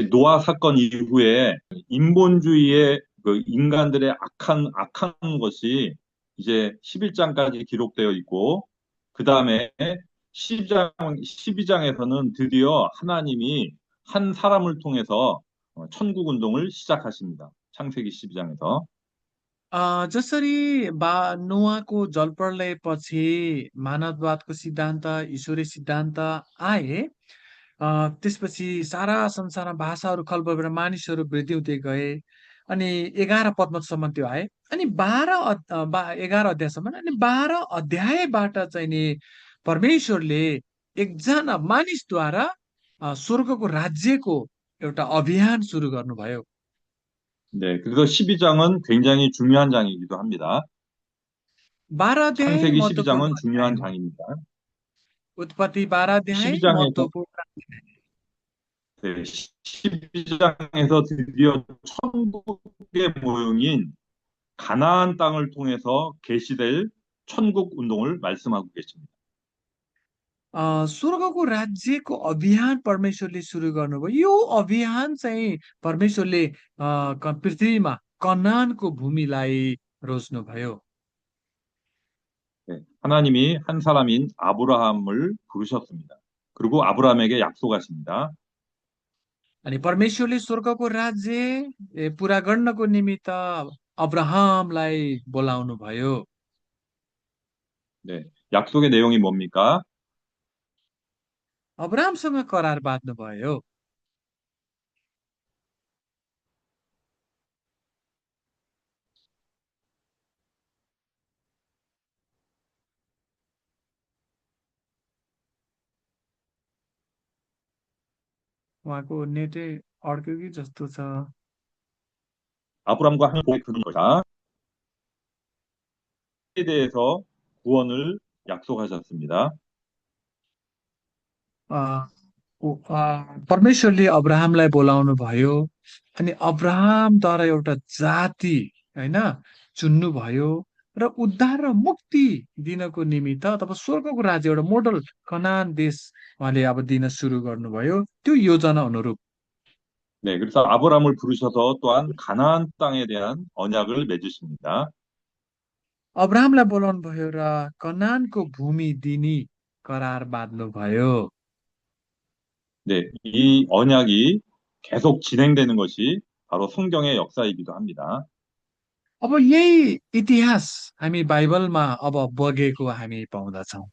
노아 사건 이후에 인본주의의 그 인간들의 악한 것이 이제 11장까지 기록되어 있고, 그 다음에 12장에서는 드디어 하나님이 한 사람을 통해서 천국 운동을 시작하십니다. 창세기 12장에서. जसरी नोआको जलप्रलयपछि मानववादको सिद्धान्त, ईश्वरीय सिद्धान्त आए, त्यसपछि सारा संसारमा भाषाहरू खलबल भएर मानिसहरू वृद्धि हुँदै गए। अनि 11 पदसम्म त्यो आए। अनि 11 अध्यायसम्म, अनि 12 अध्यायबाट चाहिँ नि परमेश्वरले एकजना मानिसद्वारा स्वर्गको राज्यको एउटा अभियान सुरु गर्नुभयो। 네, 그래서 12장은 굉장히 중요한 장이기도 합니다. 12 अध्याय 창세기 महत्त्वपूर्ण 12장은 अध्याय 중요한 हो। 장입니다. उत्पत्ति 12 अध्याय 12장에서 महत्त्वपूर्ण। 네, 12장에서 드디어 천국의 모형인 가나안 땅을 통해서 계시될 천국 운동을 말씀하고 계십니다. स्वर्गको राज्यको अभियान परमेश्वरले सुरु गर्नुभयो। यो अभियान चाहिँ परमेश्वरले पृथ्वीमा कनानको भूमिलाई रोज्नुभयो। 네, 하나님이 한 사람인 아브라함을 부르셨습니다. 그리고 아브라함에게 약속하십니다. अनि परमेश्वरले स्वर्गको राज्य पुरा गर्नको निमित्त अब्राहमलाई बोलाउनु भयो। 네, 약속의 내용이 뭡니까? अब्राहमसँग करार बाँध्नु भयो। उहाँको नेटै अड्क्यो कि जस्तो छ। 아브라함과 함께 그는 것이다. 에 대해서 구원을 약속하셨습니다. परमेश्वरले अब्राहमलाई बोलाउनु भयो अनि अब्राहमद्वारा एउटा जाति होइन चुन्नुभयो र उद्धार र मुक्ति दिनको निमित्त अथवा स्वर्गको राज्य एउटा मोडल कनान देश उहाँले अब दिन सुरु गर्नुभयो त्यो योजना अनुरूप। 네, 그래서 아브라함을 부르셔서 또한 가나안 땅에 대한 언약을 맺으십니다. अब्राहमलाई बोलाउनु भयो र कनानको भूमि दिने करार बाँध्नु भयो। 네, 이 언약이 계속 진행되는 것이 바로 성경의 역사이기도 합니다. अब यही इतिहास हामी बाइबलमा अब बगेको हामी पाउँदछौँ।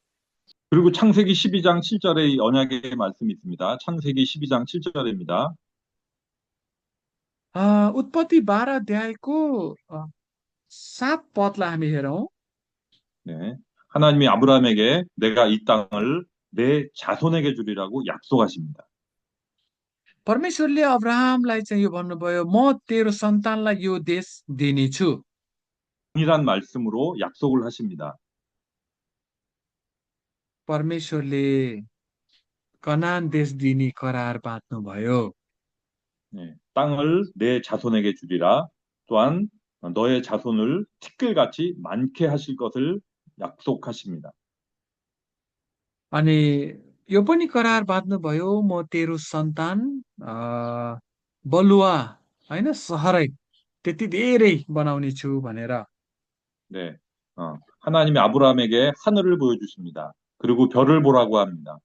그리고 창세기 12장 7절에 이 언약의 말씀이 있습니다. 창세기 12장 7절입니다. उत्पत्ति 12 अध्यायको 7 पदलाई हामी हेरौँ। 네, 하나님이 아브라함에게 내가 이 땅을 내 자손에게 주리라고 약속하십니다. परमेश्वरले अब्राहमलाई चाहिँ यो भन्नुभयो म तेरो सन्तानलाई यो देश दिनेछु। 동일한 말씀으로 약속을 하십니다. परमेश्वरले कनान देश दिने करार बाँध्नु भयो। 네, 땅을 내 자손에게 주리라. 또한 너의 자손을 티끌같이 많게 하실 것을 약속하십니다. अनि यो पनि करार बाँध्नु भयो म तेरो सन्तान बलुवा होइन सहरै त्यति धेरै बनाउने छु भनेर। 네, 하나님이 아브라함에게 하늘을 보여주십니다. 그리고 별을 보라고 합니다.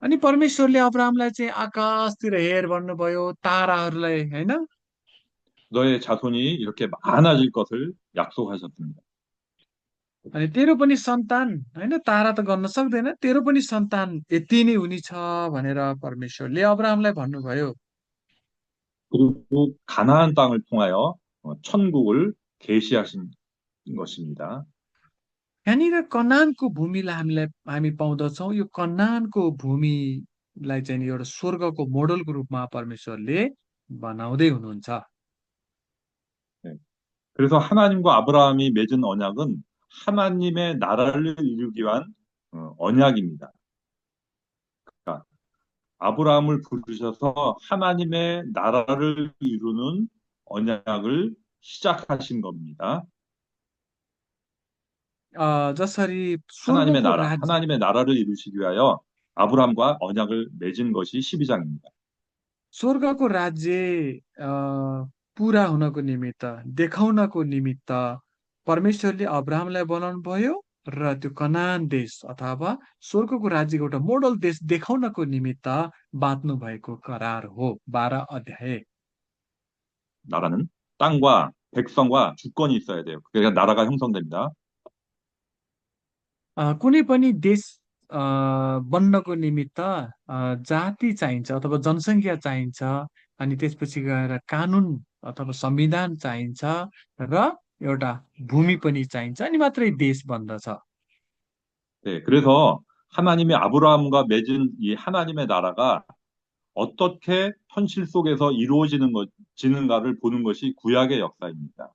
अनि परमेश्वरले अब्राहमलाई चाहिँ आकाशतिर हेर भन्नुभयो ताराहरूलाई होइन। 너의 자손이 이렇게 많아질 것을 약속하셨습니다. अनि तेरो पनि सन्तान होइन तारा त गर्न सक्दैन तेरो पनि सन्तान यति नै हुनेछ भनेर परमेश्वरले अब्राहमलाई भन्नुभयो। 그리고 가나안 땅을 통하여 천국을 계시하신 것입니다. यहाँनिर कनानको भूमिलाई हामी पाउँदछौँ। यो कनानको भूमिलाई चाहिँ नि एउटा स्वर्गको मोडलको रूपमा परमेश्वरले बनाउँदै हुनुहुन्छ। 네. 그래서 하나님과 아브라함이 맺은 언약은 하나님의 나라를 이루기 위한 언약입니다. 그러니까 아브라함을 부르셔서 하나님의 나라를 이루는 언약을 시작하신 겁니다. जसरी स्वर्गको राज्य 하나님의 나라를 이루시기 위하여 아브라함과 언약을 맺은 것이 12장입니다. स्वर्गको राज्य पुरा हुनको निमित्त देखाउनको निमित्त परमेश्वरले अब्राहमलाई बनाउनु भयो र त्यो कनान देश अथवा स्वर्गको राज्यको एउटा मोडल देश देखाउनको निमित्त बाँध्नु भएको करार हो 12 अध्याय। 나라는 땅과 백성과 주권이 있어야 돼요. 그래야 나라가 형성됩니다. कुनै पनि देश बन्नको निमित्त जाति चाहिन्छ अथवा जनसङ्ख्या चाहिन्छ अनि त्यसपछि गएर कानुन अथवा संविधान चाहिन्छ र एउटा भूमि पनि चाहिन्छ अनि मात्रै देश बन्दछ। 네, 그래서 하나님이 아브라함과 맺은 이 하나님의 나라가 어떻게 현실 속에서 지는가를 보는 것이 구약의 역사입니다.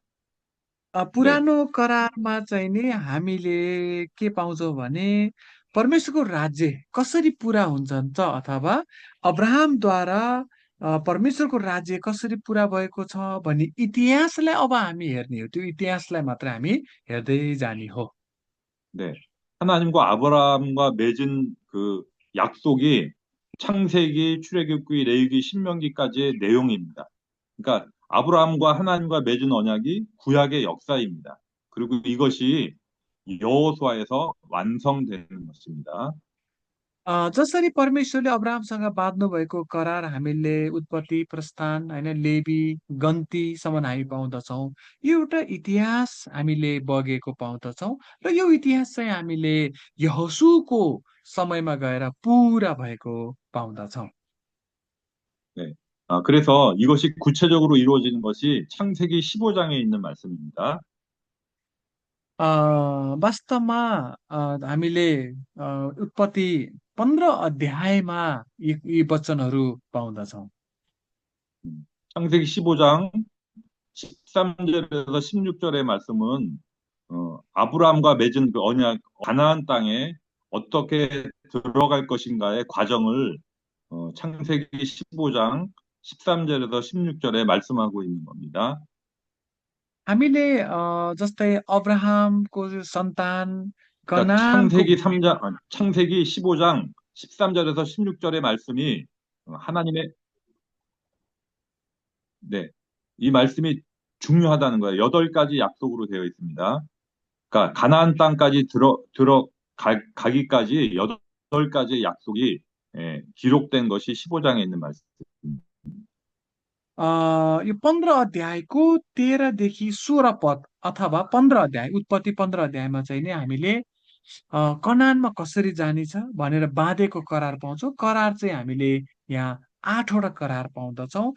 네, पुरानो करारमा चाहिँ नि हामीले के पाउँछौँ भने परमेश्वरको राज्य कसरी पुरा हुन्छ त अथवा अब्राहमद्वारा परमेश्वरको राज्य कसरी पुरा भएको छ भन्ने इतिहासलाई अब हामी हेर्ने हो। त्यो इतिहासलाई मात्र हामी हेर्दै जाने हो। 네. 하나님과 아브라함과 맺은 그 약속이 창세기, 출애굽기, 레위기, 신명기까지의 내용입니다. 그러니까 아브라함과 하나님과 맺은 언약이 구약의 역사입니다. 그리고 इ것이 여호수아에서 완성되는 것입니다. जसरी परमेश्वरले अब्राहमसँग बाँध्नु भएको करार हामीले उत्पत्ति प्रस्थान होइन लेबी गन्तीसम्म हामी पाउँदछौँ। यो एउटा इतिहास हामीले बगेको पाउँदछौँ र यो इतिहास चाहिँ हामीले यहोशूको समयमा गएर पुरा भएको पाउँदछौँ। 네. 그래서 이것이 구체적으로 이루어지는 것이 창세기 15장에 있는 말씀입니다. अ, वास्तवमा हामीले अ, उत्पत्ति 15 अध्यायमा यी वचनहरू पाउँदछौँ। 창세기 15장 13절에서 16절의 말씀은 아브라함과 맺은 그 언약 가나안 땅에 어떻게 들어갈 것인가의 과정을 창세기 15장 13절에서 16절에 말씀하고 있는 겁니다. हामीले जस्तै अब्राहमको सन्तान 그러니까 कनानको 창세기 15장 13절에서 16절의 말씀이 하나님의 네, 이 말씀이 중요하다는 거예요. 8가지 약속으로 되어 있습니다. 그러니까 가나안 땅까지 가기까지 8가지의 약속이 기록된 것이 15장에 있는 말씀입니다. अ, यो 15 अध्यायको 13 देखि 16 पद अथवा 15 अध्याय उत्पत्ति 15 अध्यायमा चाहिँ नि हामीले कनानमा कसरी जानेछ भनेर बाँधेको करार पाउँछौँ। करार चाहिँ हामीले यहाँ 8वटा करार पाउँदछौँ।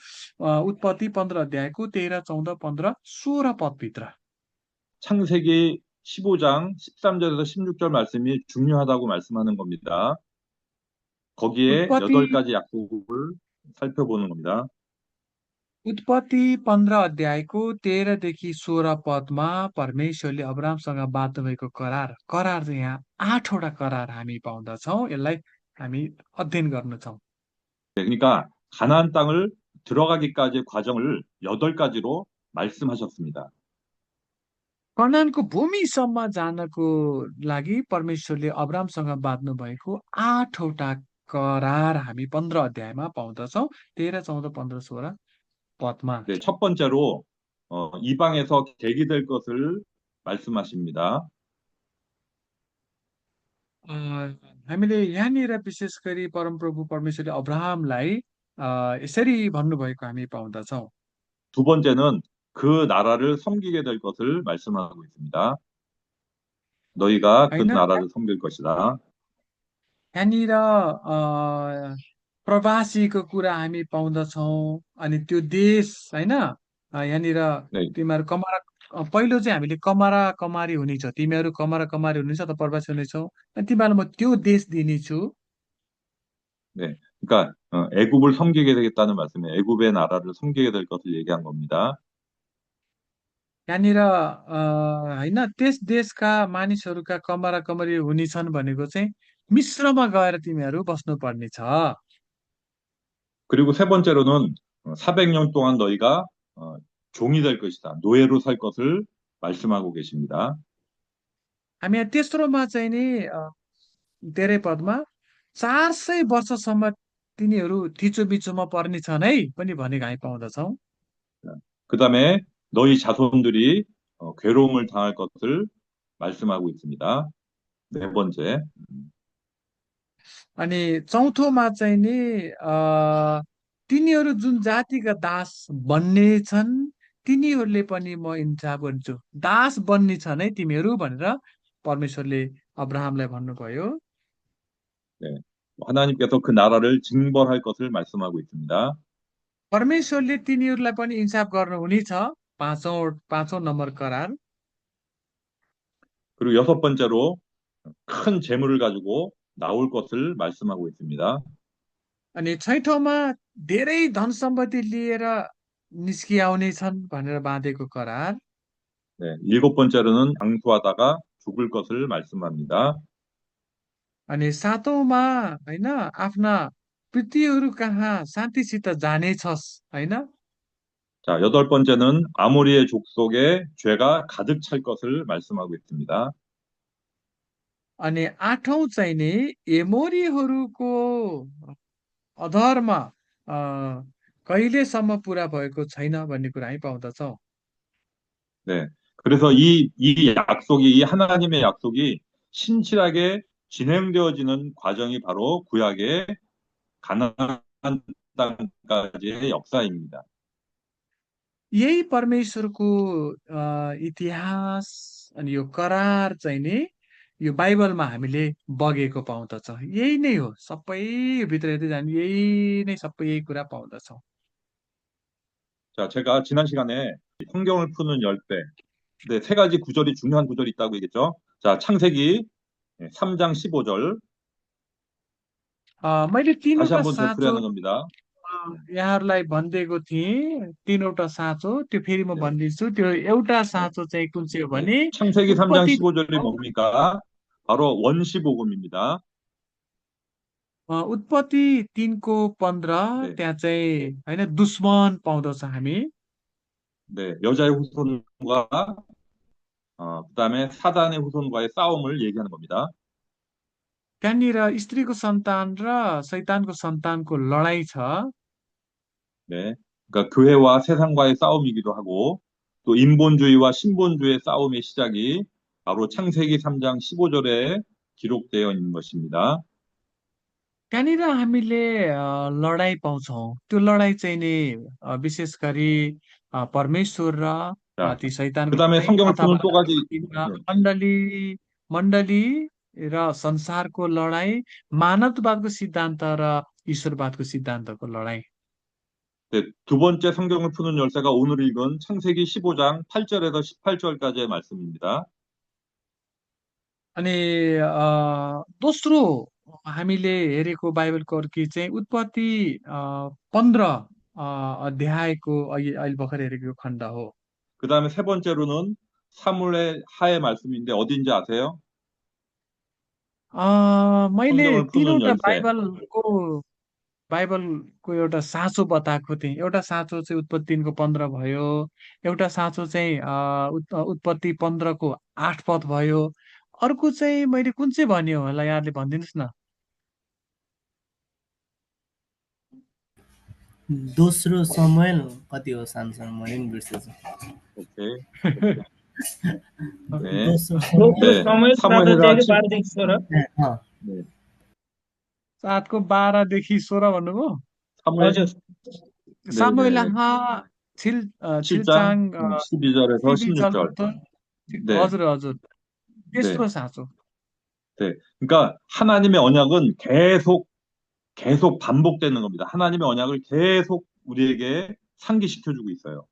उत्पत्ति 15 अध्यायको 13, 14, 15, 16 पदभित्र। 창세기 15장 13절에서 16절 말씀이 중요하다고 말씀하는 겁니다. 거기에 उत्पत्ति 8가지 약속을 살펴보는 겁니다. उत्पत्ति 15 अध्यायको 13 देखि 16 पदमा परमेश्वरले अब्राहमसँग बाध्नु भएको करार करार चाहिँ यहाँ 8वटा करार हामी पाउँदछौँ। यसलाई हामी अध्ययन गर्नेछौँ। 그러니까 가나안 땅을 들어가기까지의 과정을 8가지로 말씀하셨습니다. कनानको भूमिसम्म जानको लागि परमेश्वरले अब्राहमसँग बाध्नु भएको 8वटा करार हामी 15 अध्यायमा पाउँदछौँ। 13, 14, 15, 16 पदमा। 네, 첫 번째로 이방에서 계기될 것을 말씀하십니다. अ, हामीले यहाँनिर विशेष गरी परमप्रभु परमेश्वरले अब्राहमलाई यसरी भन्नुभएको हामी पाउँदछौँ। 두 번째는 그 나라를 섬기게 될 것을 말씀하고 있습니다. 너희가 그 होइन 나라를 섬길 것이다. यहाँनिर प्रवासीको कुरा हामी पाउँदछौँ। अनि त्यो देश होइन यहाँनिर 네, तिमीहरू कमारा पहिलो चाहिँ हामीले कमारा कमारी हुनेछ, तिमीहरू कमारा कमारी हुनेछ अथवा प्रवासी हुनेछौ अनि तिमीहरूलाई म त्यो देश दिनेछु। 네. 그러니까 애굽을 섬기게 되겠다는 말씀에 애굽의 나라를 섬기게 될 것을 얘기한 겁니다. यहाँनिर होइन त्यस देशका मानिसहरूका कमारा कमरी हुनेछन् भनेको चाहिँ मिश्रमा गएर तिमीहरू बस्नुपर्ने छ। 그리고 세 번째로는 400년 동안 너희가 종이 될 것이다. 노예로 살 것을 말씀하고 계십니다. हामी यहाँ तेस्रोमा चाहिँ नि धेरै पदमा 400 वर्षसम्म तिनीहरू थिचोमिचोमा पर्ने छन् है पनि भनेको हामी पाउँदछौँ। 그다음에 너희 자손들이 괴로움을 당할 것을 말씀하고 있습니다. 네 번째. अनि चौथोमा चाहिँ नि तिनीहरू जुन जातिका दास बन्ने छन् तिनीहरूले पनि म इन्साफ गर्छु। दास बन्ने छन् है तिमीहरू भनेर परमेश्वरले अब्राहमलाई भन्नुभयो। 네. 하나님께서 그 나라를 징벌할 것을 말씀하고 있습니다. परमेश्वरले तिनीहरूलाई पनि इन्साफ गर्नुहुनेछ। पाँचौं नम्बर करार। 그리고 여섯 번째로 큰 재물을 가지고 나올 것을 말씀하고 있습니다. अनि छैठौँमा धेरै धन सम्पत्ति लिएर निस्किआउने छन् भनेर बाँधेको करार। 네. 일곱 번째로는 장수하다가 죽을 것을 말씀합니다. अनि सातौँमा होइन आफ्ना पितृहरू कहाँ शान्तिसित जानेछस् होइन। 자, 여덟 번째는 아모리의 족속에 죄가 가득 찰 것을 말씀하고 있습니다. अनि 8औं चाहिँ नि एमोरीहरूको अधर्म अ, कहिलेसम्म पुरा भएको छैन भन्ने कुरा हामी पाउँदछौँ। 네. 그래서 이 약속이, 이 하나님의 약속이 신실하게 진행되어지는 과정이 바로 구약의 가나안 땅까지의 역사입니다. यही परमेश्वरको इतिहास अनि यो करार चाहिँ नि यो बाइबलमा हामीले बगेको पाउँदछ। यही नै हो सबै भित्र हेर्दै जाने यही नै सबै यही कुरा पाउँदछौँ। 자, 제가 지난 시간에 성경을 푸는 열쇠, 네, 세 가지 구절이 중요한 구절이 있다고 얘기했죠. 자, 창세기 3장 15절 मैले 다시 तिनवटा 한번 साँचो 되풀이하는 겁니다. यहाँहरूलाई भनिदिएको थिएँ, तिनवटा साँचो त्यो फेरि म 네, भनिदिन्छु। त्यो एउटा 네, साँचो चाहिँ कुन चाहिँ हो 네. भने 창세기 3장 उत्पत्ति 15절이 뭡니까? 바로 원시복음입니다. उत्पत्ति 3को 15 네, त्यहाँ चाहिँ होइन दुश्मन पाउँदछ हामी। 네, 여자의 후손과 그다음에 사단의 후손과의 싸움을 얘기하는 겁니다. त्यहाँनिर स्त्रीको सन्तान र शैतानको सन्तानको लडाईँ छ। 네, 그러니까 교회와 세상과의 싸움이기도 하고 또 인본주의와 신본주의의 싸움의 시작이 바로 창세기 3장 15절에 기록되어 있는 것입니다. त्यहाँनिर हामीले लडाईँ पाउँछौँ। त्यो लडाईँ चाहिँ नि विशेष गरी परमेश्वर र 자, ती शैतानको 그다음에 लडाईँ 성경을 푸는 अथवा 또 가지 네, मण्डली मण्डली र संसारको लडाईँ, मानववादको सिद्धान्त र ईश्वरवादको सिद्धान्तको लडाईँ। 네, 두 번째 성경을 푸는 열쇠가 오늘 읽은 창세기 15장 8절에서 18절까지의 말씀입니다. अनि दोस्रो हामीले हेरेको बाइबलको अर्की चाहिँ उत्पत्ति 15 अध्यायको अहिले भर्खर हेरेको खण्ड हो। 그다음에 세 번째로는 사무엘 하의 말씀인데 어딘지 아세요? मैले 성경을 푸는 तिनवटा 열쇠. बाइबलको एउटा साँचो बताएको थिएँ। एउटा साँचो चाहिँ उत्पत्ति 3को 15 भयो, एउटा साँचो चाहिँ उत्पत्ति 15को 8 पद भयो। अर्को चाहिँ मैले कुन चाहिँ भने होला यहाँले भनिदिनुहोस् न। दोस्रो समूएल कति हो सानसानो मैले नि बिर्सेछु 오케이. 네, दोस्रो दोस्रो 네. समय 7 사무엘하 अध्यायको 7, 12 देखि 16 네. 7को 12 देखि 16 भन्नुभयो। हजुर 사무엘하 네네. 7장 7장 12절에서 16절. 12절부터 네, हजुर हजुर 네, तेस्रो साँचो। 네. 그러니까 하나님의 언약은 계속 반복되는 겁니다. 하나님의 언약을 계속 우리에게 상기시켜주고 있어요.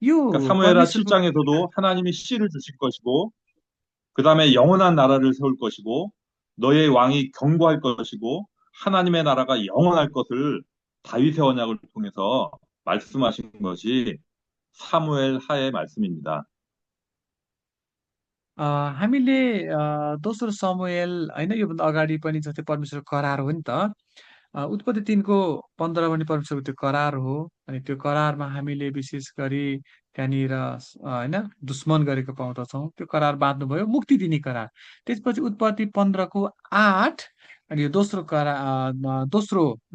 यो 그러니까 사무엘하 परमेश्वरको 7장에서도 하나님이 씨를 주실 것이고, 그 다음에 영원한 나라를 세울 것이고, 너의 왕이 경고할 것이고, 하나님의 나라가 영원할 것을 다윗의 언약을 통해서 말씀하신 것이 사무엘 하의 말씀입니다. हामीले दोस्रो समुएल होइन योभन्दा अगाडि पनि जस्तै परमेश्वरको करार हो नि त। उत्पत्ति 3को 15 पनि परमेश्वरको त्यो करार हो। अनि त्यो करारमा हामीले विशेष गरी त्यहाँनिर होइन दुश्मन गरेको पाउँदछौँ। त्यो करार बाँध्नुभयो मुक्ति दिने करार। त्यसपछि उत्पत्ति 15को 8 अनि यो दोस्रो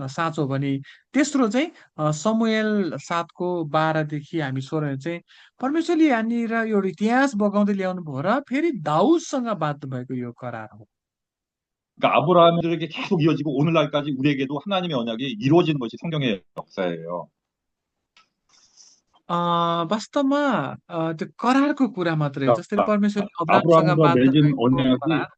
साँचो हो भने तेस्रो चाहिँ समुएल 7को 12 देखि हामी 16 चाहिँ परमेश्वरले यहाँनिर एउटा इतिहास बगाउँदै ल्याउनु भयो र फेरि दाउदसँग बाँध्नु भएको यो करार हो। 그러니까 아브라함들에게 계속 이어지고 오늘날까지 우리에게도 하나님의 언약이 이루어지는 것이 성경의 역사예요. वास्तवमा त्यो करारको कुरा मात्रै हो। जस्तै 그러니까 परमेश्वरले अब्राहमसँग 아브라함과 बाध्नु 맺은 भएको करार, 언약이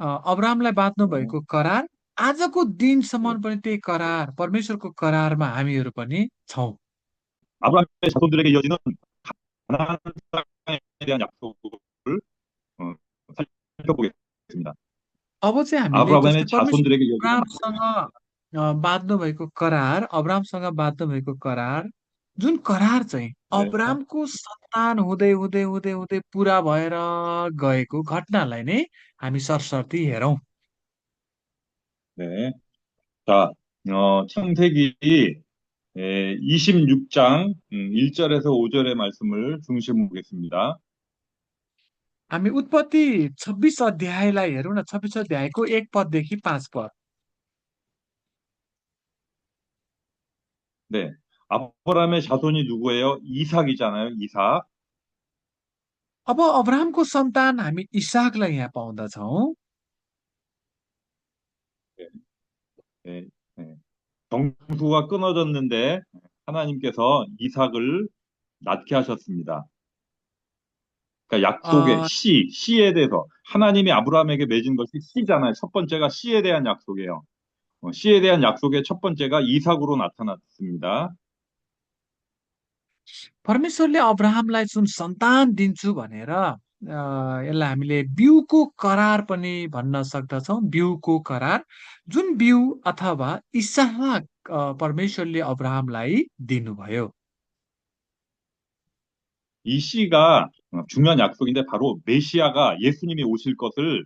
अब्राहमलाई बाँध्नु 어, भएको करार आजको दिनसम्म पनि त्यही करार परमेश्वरको करारमा हामीहरू पनि छौँ। 아브라함의 자손들에게 이어지는 가나안 땅에 대한 약속을 어, 살펴보겠습니다. अब चाहिँ हामीले जस्तै 아브라함의 परमेश्वर 자손들에게 이어지는 अब्राहमसँग बाँध्नु भएको करार, अब्राहमसँग बाँध्नु भएको करार, जुन करार चाहिँ 네, अब्राहमको सन्तान हुँदै हुँदै हुँदै हुँदै पुरा भएर गएको घटनालाई नै हामी सरसर्ती हेरौँ। 네. 자, 창세기 26장 1절에서 5절의 말씀을 중심으로 보겠습니다. हामी उत्पत्ति 26 अध्यायलाई हेरौँ न, 26 अध्यायको 1 पददेखि 5 पद। 네. 아브라함의 자손이 누구예요? 이삭이잖아요. 이삭. अब अब्राहमको सन्तान हामी इसाकलाई यहाँ पाउँदछौँ। 네, 네, 네. 정수가 끊어졌는데 하나님께서 이삭을 낳게 하셨습니다. 그러니까 약속의 अ, 씨에 대해서 하나님이 아브라함에게 맺은 것이 씨잖아요. 첫 번째가 씨에 대한 약속이에요. 씨에 대한 약속의 첫 번째가 이삭으로 나타났습니다. परमेश्वरले अब्राहमलाई जुन सन्तान दिन्छु भनेर यसलाई हामीले बिउको करार पनि भन्न सक्दछौँ। बिउको करार, जुन बिउ अथवा इसहाक परमेश्वरले अब्राहमलाई दिनुभयो। 이 씨가 중요한 약속인데 바로 메시아가 예수님이 오실 것을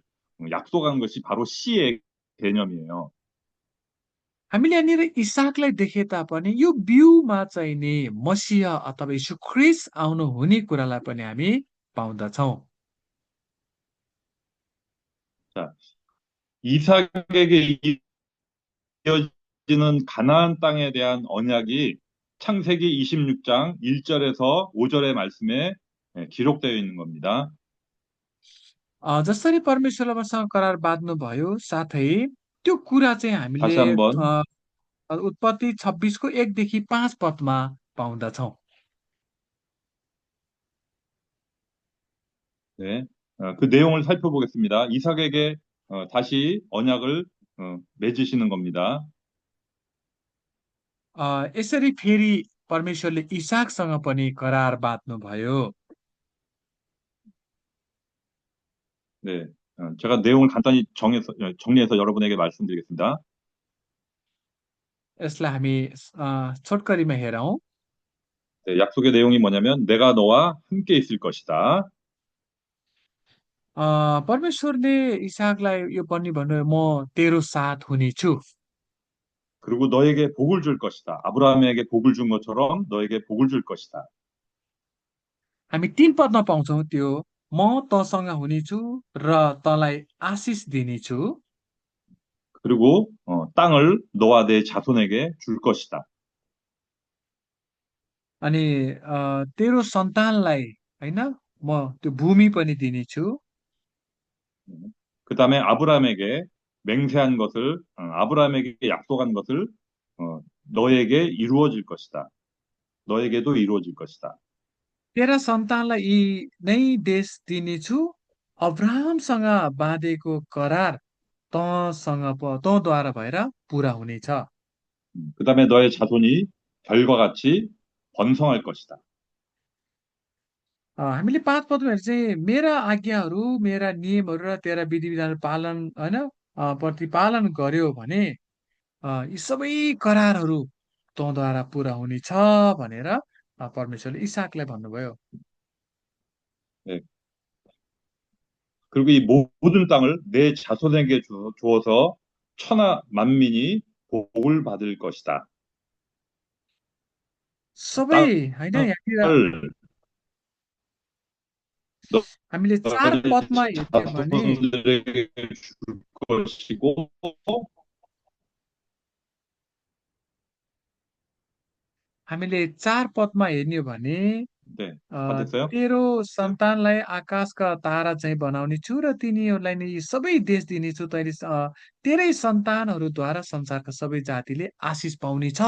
약속한 것이 바로 씨의 개념이에요. हामीले यहाँनिर इसाकलाई देखे तापनि यो बिउमा चाहिँ नि मसिह अथवा यीशु ख्रिस्ट आउनु हुने कुरालाई पनि हामी पाउँदछौँ। 자, 이삭에게 이어지는 가나안 땅에 대한 언약이 창세기 26장 1절에서 5절의 말씀에 기록되어 있는 겁니다. जसरी परमेश्वरले मसँग करार बाँध्नुभयो, साथै त्यो कुरा चाहिँ हामीले 다시 한번 उत्पत्ति 26 को 1 देखि 5 पदमा पाउँदछौँ। 네, 그 내용을 살펴보겠습니다. 이삭에게 다시 언약을 맺으시는 겁니다. यसरी फेरि परमेश्वरले इसाकसँग पनि करार बाँध्नुभयो। 네, 제가 내용을 간단히 정리해서 여러분에게 말씀드리겠습니다. यसलाई हामी छोटकरीमा हेरौँ। 네, 약속의 내용이 뭐냐면 내가 너와 함께 있을 것이다. परमेश्वरले इसाकलाई यो पनि भन्नुभयो, म तेरो साथ हुनेछु। 그리고 너에게 복을 줄 것이다. 아브라함에게 복을 준 것처럼 너에게 복을 줄 것이다. हामी 3 पदमा पाउँछौँ त्यो, म तसँग हुनेछु र तँलाई आशिष दिनेछु। 그리고 땅을 너와 내 자손에게 줄 것이다. अनि तेरो सन्तानलाई होइन म त्यो भूमि पनि दिनेछु। 그 다음에 아브라함에게 맹세한 것을, 아브라함에게 약속한 것을 너에게 이루어질 것이다. 너에게도 이루어질 것이다. तेरा सन्तानलाई यी नै देश दिनेछु। अब्राहमसँग बाँधेको करार तँद्वारा भएर पुरा हुनेछ। 그 다음에 너의 자손이 별과 같이 번성할 것이다. हामीले 5 पदमा हेर्छ चाहिँ मेरा आज्ञाहरू, मेरा नियमहरू र तेरा विधि विधानहरू पालन होइन प्रतिपालन गर्यो भने यी सबै करारहरू तँद्वारा पुरा हुनेछ भनेर परमेश्वरले इसाकलाई भन्नुभयो। 네. 그리고 이 모든 땅을 내 자손에게 주어서 천하 만민이 복을 받을 것이다. सबै होइन 땅을 यहाँनिर हामीले 4 너의 पदमा हेर्ने हो भने 자손들에게 줄 것이고 हामीले 4 पदमा हेर्ने हो भने 네, अ, 다 됐어요? तेरो सन्तानलाई आकाशका तारा चाहिँ बनाउने छु र तिनीहरूलाई नै यी सबै देश दिनेछु। तैँले तेरै सन्तानहरूद्वारा संसारका सबै जातिले आशिष पाउनेछ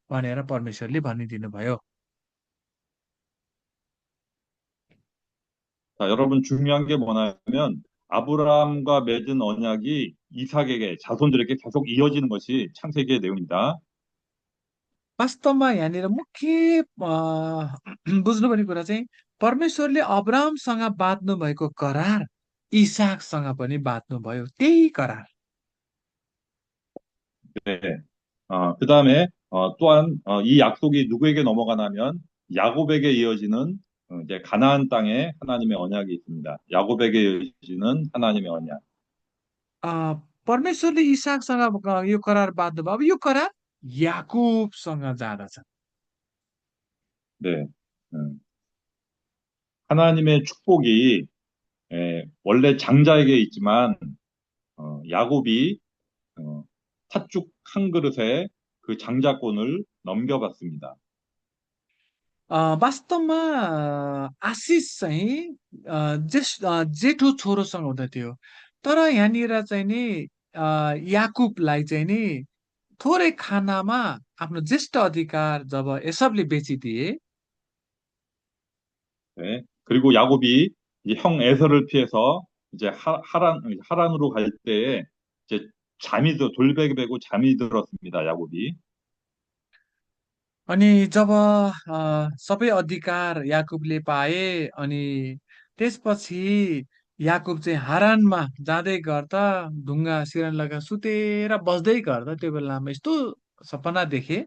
भनेर परमेश्वरले भनिदिनु भयो। 자, 여러분 중요한 게 뭐냐면 아브라함과 맺은 언약이 이삭에게 자손들에게 계속 이어지는 것이 창세기의 내용입니다. वास्तवमा यहाँनिर मुख्य बुझ्नुपर्ने कुरा चाहिँ परमेश्वरले अब्राहमसँग बाँध्नु भएको करार इसाकसँग पनि बाँध्नुभयो, त्यही करार। 네. 그다음에 또한 이 약속이 누구에게 넘어가냐면 야곱에게 이어지는 이제 가나안 땅에 하나님의 언약이 있습니다. 야곱에게 이어지는 하나님의 언약. अ, परमेश्वरले इसाकसँग यो करार बाँध्नुभयो। अब यो करार याकुबसँग जाँदछन्। 네. 음. 하나님의 축복이 원래 장자에게 있지만 야곱이 팥죽 한 그릇에 그 장자권을 넘겨받습니다. वास्तवमा आशिष चाहिँ जेठो छोरोसँग हुँदथ्यो। तर यहाँनिर चाहिँ नि याकुबलाई चाहिँ नि थोरै खानामा आफ्नो ज्येष्ठ अधिकार जब एसवले बेचिदिए, 네. 그리고 야곱이 이제 형 에서를 피해서 이제 하란으로 갈 때에 이제 돌베개 베고 잠이 들었습니다. 야곱이. अनि जब सबै अधिकार याकुबले पाए अनि त्यसपछि याकुब चाहिँ हारानमा जाँदै गर्दा ढुङ्गा सिरान लगाएर सुतेर बस्दै गर्दा त्यो बेलामा यस्तो सपना देखे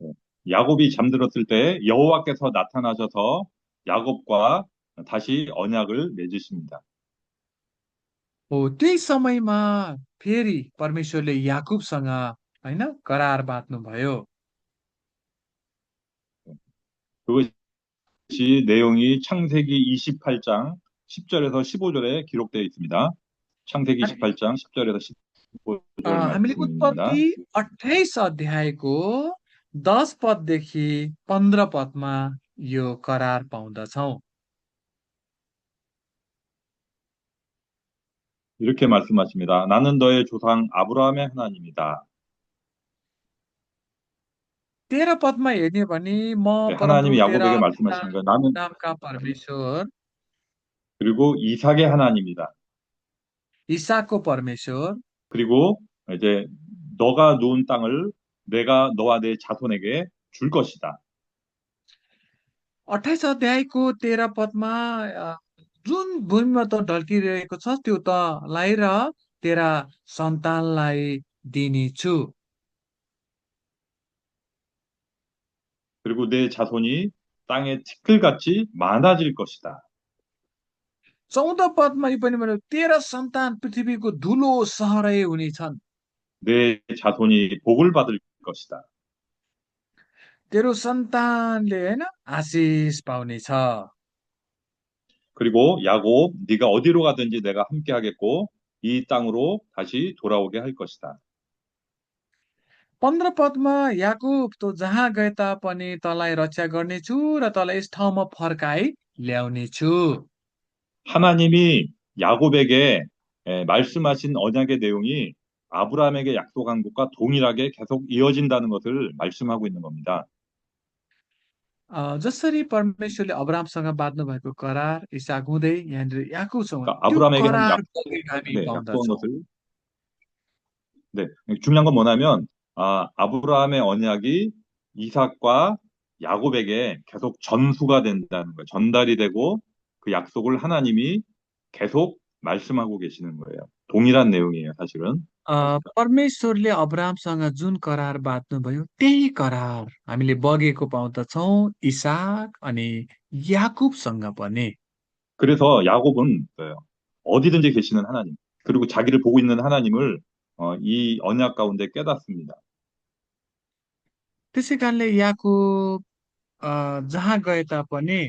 네. 야곱이 잠들었을 때 여호와께서 나타나셔서 야곱과 다시 언약을 맺으십니다. हो त्यही समयमा फेरि परमेश्वरले याकुबसँग होइन करार बाँध्नुभयो। 그것이 내용이 창세기 28장 10절에서 15절에 기록되어 있습니다. 창세기 अनि 28장 10절에서 15절 हामीले 말씀입니다. उत्पत्ति 28 अध्यायको 10 पददेखि 15 पदमा यो करार पाउँदछौँ। 이렇게 말씀하십니다. 나는 너의 조상 아브라함의 하나님이다. 13 पदमा हेर्ने भने म 네, परमप्रभु 하나님이 तेरा 야곱에게 पिता 말씀하시는 거예요. 나는 अब्राहमका परमेश्वर, 그리고 이삭의 하나님이다. इसाकको परमेश्वर, 그리고 이제 너가 누운 땅을 내가 너와 내 자손에게 줄 것이다. 28 अध्यायको 13 पदमा अ, जुन भूमिमा त ढल्किरहेको छ त्यो तलाई र तेरा सन्तानलाई दिनेछु। 그리고 내 자손이 땅의 티끌같이 많아질 것이다. 14 पदमा यो पनि भन्यो तेरा सन्तान पृथ्वीको धुलो सहरै हुनेछन्। 내 자손이 복을 받을 것이다. तेरो सन्तानले होइन आशिष पाउनेछ। 그리고 야곱, 네가 어디로 가든지 내가 함께 하겠고 이 땅으로 다시 돌아오게 할 것이다. 15 पदमा याकुब त जहाँ गए तापनि तँलाई रक्षा गर्नेछु र तँलाई यस ठाउँमा फर्काई ल्याउनेछु। 하나님이 야곱에게 말씀하신 언약의 내용이 아브라함에게 약속한 것과 동일하게 계속 이어진다는 것을 말씀하고 있는 겁니다. जसरी परमेश्वरले अब्राहमसँग बाँध्नु भएको करार इसाक हुँदै यहाँनिर याकुबसँग 그러니까 त्यो 아브라함에게 한 करार बगेको हामी 네, 약속한 पाउँदछौँ। 것을 네, 중요한 건 뭐냐면 아브라함의 언약이 이삭과 야곱에게 계속 전수가 된다는 거예요. 전달이 되고 그 약속을 하나님이 계속 말씀하고 계시는 거예요. 동일한 내용이에요, 사실은. परमेश्वरले अब्राहमसँग जुन करार बाँध्नुभयो त्यही करार हामीले बगेको पाउँदछौँ इसाक अनि याकुबसँग पनि। 그래서 야곱은 어디든지 계시는 하나님, 그리고 자기를 보고 있는 하나님을 이 언약 가운데 깨닫습니다. त्यसै कारणले याकुब जहाँ गए तापनि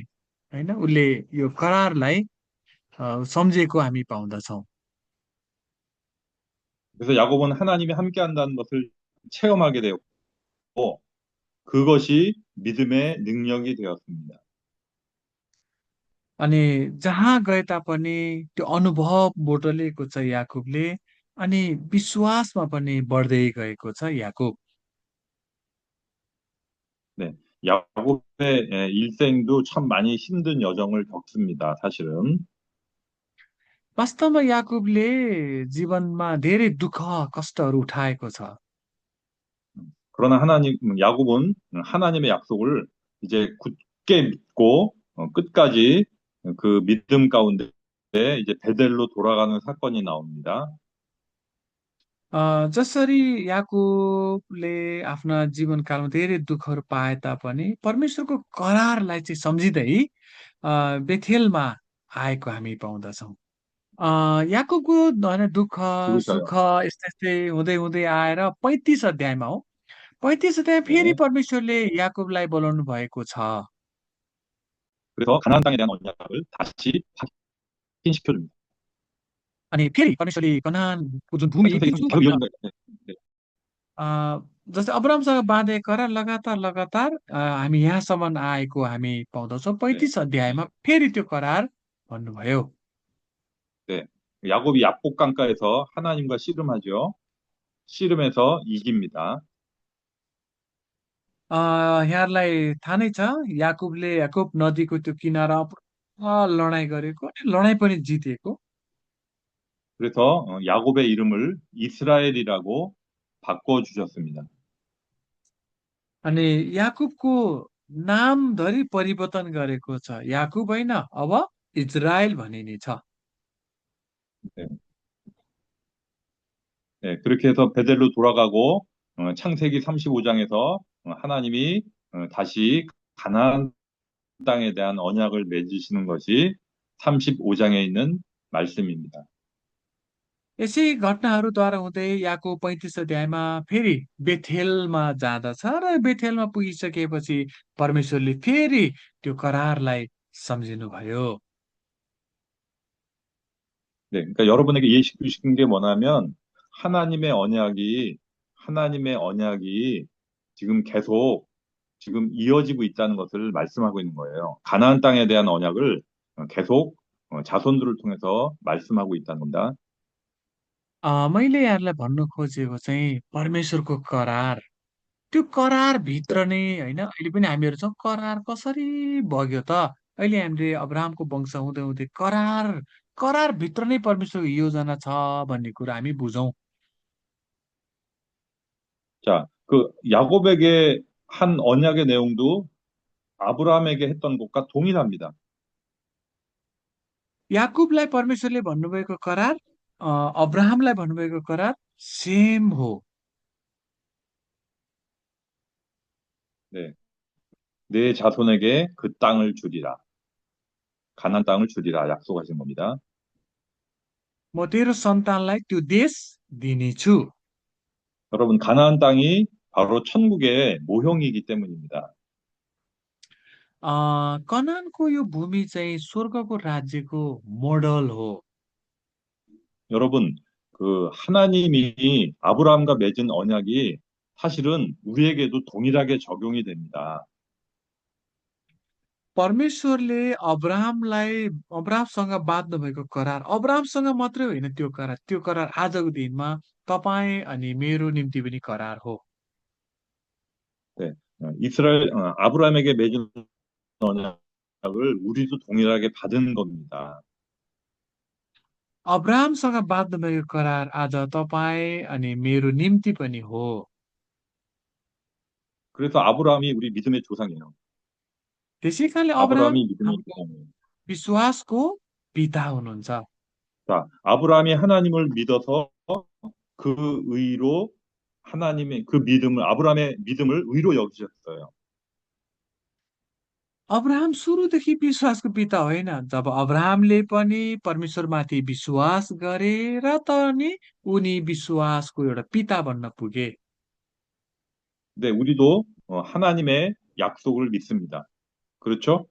होइन उसले यो करारलाई सम्झेको हामी पाउँदछौँ। 그래서 야곱은 하나님이 함께 한다는 것을 체험하게 되었고, 그것이 믿음의 능력이 되었습니다. अनि जहाँ गए तापनि त्यो अनुभव बटुलेको छ याकुबले अनि विश्वासमा पनि बढ्दै गएको छ याकुब। 네, 야곱의 일생도 참 많이 힘든 여정을 겪습니다, 사실은. वास्तवमा याकुबले जीवनमा धेरै दुःख कष्टहरू उठाएको छ। 그러나 야곱은 하나님의 약속을 이제 굳게 믿고 끝까지 그 믿음 가운데 이제 베델로 돌아가는 사건이 나옵니다. जसरी याकुबले आफ्ना जीवनकालमा धेरै दुःखहरू पाए तापनि परमेश्वरको करारलाई चाहिँ सम्झिँदै बेथेलमा आएको हामी पाउँदछौँ। याकुबको होइन दुःख सुख 그러니까요. यस्तै यस्तै हुँदै हुँदै आएर 35 अध्यायमा हो 35 अध्याय फेरि 네. परमेश्वरले याकुबलाई बोलाउनु भएको छ 그래서 가나안 땅에 대한 언약을 다시 확인시켜 줍니다. अनि फेरि परमेश्वरले कनानको जुन भूमि 창세기 दिन्छु 바로 भनेर 이어진 거예요. 네. अ, जस्तै अब्रामसँग बाँधेको करार लगातार लगातार हामी यहाँसम्म आएको हामी पाउँदछौँ 네. 35 अध्यायमा फेरि त्यो करार भन्नुभयो 네. 야곱이 야복 강가에서 하나님과 씨름하죠. 씨름해서 이깁니다. अ, यहाँलाई थाहा नै छ याकुबले याकुब नदीको त्यो किनारा पुरा लडाइँ गरेको अनि लडाइँ पनि जितेको 그래서 야곱의 이름을 이스라엘이라고 바꿔 주셨습니다. अनि याकुबको नामधरि परिवर्तन गरेको छ याकुब होइन अब इजरायल भनिने छ 네. 네, 그렇게 해서 베델로 돌아가고 창세기 35장에서 하나님이 다시 가나안 땅에 대한 언약을 맺으시는 것이 35장에 있는 말씀입니다. यसै घटनाहरूद्वारा हुँदै याकुब 35 अध्यायमा फेरि बेथेलमा जाँदछ र बेथेलमा पुगिसकेपछि परमेश्वरले फेरि त्यो करारलाई सम्झिनुभयो 네, 그러니까 여러분에게 예시고 싶은 게 뭐냐면 하나님의 언약이 지금 계속 지금 이어지고 있다는 것을 말씀하고 있는 거예요. 가나안 땅에 대한 언약을 계속 자손들을 통해서 말씀하고 있다는 겁니다. मैले यहाँलाई भन्नु खोजेको चाहिँ परमेश्वरको करार त्यो करार भित्र नै होइन अहिले पनि हामीहरू छौँ करार कसरी बग्यो त अहिले हामीले अब्राहमको वंश हुँदै हुँदै करार भित्र नै परमेश्वरको योजना छ भन्ने कुरा हामी बुझौँ 자, 그 야곱에게 한 언약의 내용도 아브라함에게 했던 것과 동일합니다. याकुबलाई परमेश्वरले भन्नुभएको करार अब्राहमलाई भन्नुभएको करार सेम हो 네, 내 자손에게 그 땅을 주리라. 가나안 땅을 주리라 약속하신 겁니다. म तेरो सन्तानलाई त्यो देश दिनेछु 여러분, 가나안 땅이 바로 천국의 모형이기 때문입니다. कनानको यो भूमि चाहिँ स्वर्गको राज्यको मोडल हो 여러분, 그 하나님이 아브라함과 맺은 언약이 사실은 우리에게도 동일하게 적용이 됩니다. परमेश्वरले अब्राहमसँग बाँध्नु भएको करार अब्राहमसँग मात्रै होइन त्यो करार आजको दिनमा तपाईँ अनि मेरो निम्ति पनि करार हो 네, 아브라함에게 맺은 언약을 우리도 동일하게 받은 겁니다. अब्राहमसँग बाँध्नु भएको करार आज तपाईँ अनि मेरो निम्ति पनि हो 그래서 아브라함이 우리 믿음의 조상이에요. त्यसै कारणले अब्राहम 아브라함이 믿음의 हाम्रो 조상이에요. विश्वासको पिता हुनुहुन्छ 자, 아브라함이 하나님을 믿어서 그 의로 하나님의 그 믿음을 아브라함의 믿음을 의로 여기셨어요. अब्राहम सुरुदेखि विश्वासको पिता होइन जब अब्राहमले पनि परमेश्वरमाथि विश्वास गरे र पनि उनी विश्वासको एउटा पिता बन्न पुगे 네, 우리도 하나님의 약속을 믿습니다. 그렇죠?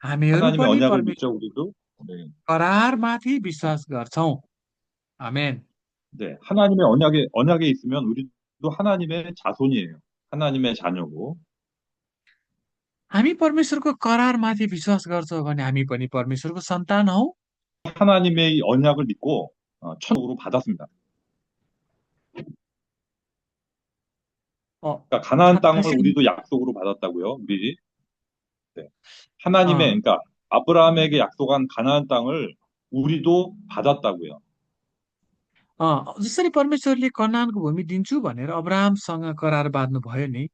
हामीहरू 하나님의 पनि 언약을 परमेश्वर 믿죠, 우리도. 네, करारमाथि विश्वास गर्छौं आमेन 네, 하나님의 언약에 있으면 우리도 하나님의 자손이에요. 하나님의 자녀고. हामी परमेश्वरको करारमाथि विश्वास गर्छौं भने हामी पनि परमेश्वरको सन्तान हौ 하나님의 언약을 믿고 천국으로 받았습니다. अ, 그러니까 가나안 땅을 다시 우리도 약속으로 받았다고요. 우리 네. अ, 그러니까 아브라함에게 약속한 가나안 땅을 우리도 받았다고요. जसरी परमेश्वरले कनानको भूमि दिन्छु भनेर अब्राहमसँग करार बाँध्नु भयो नि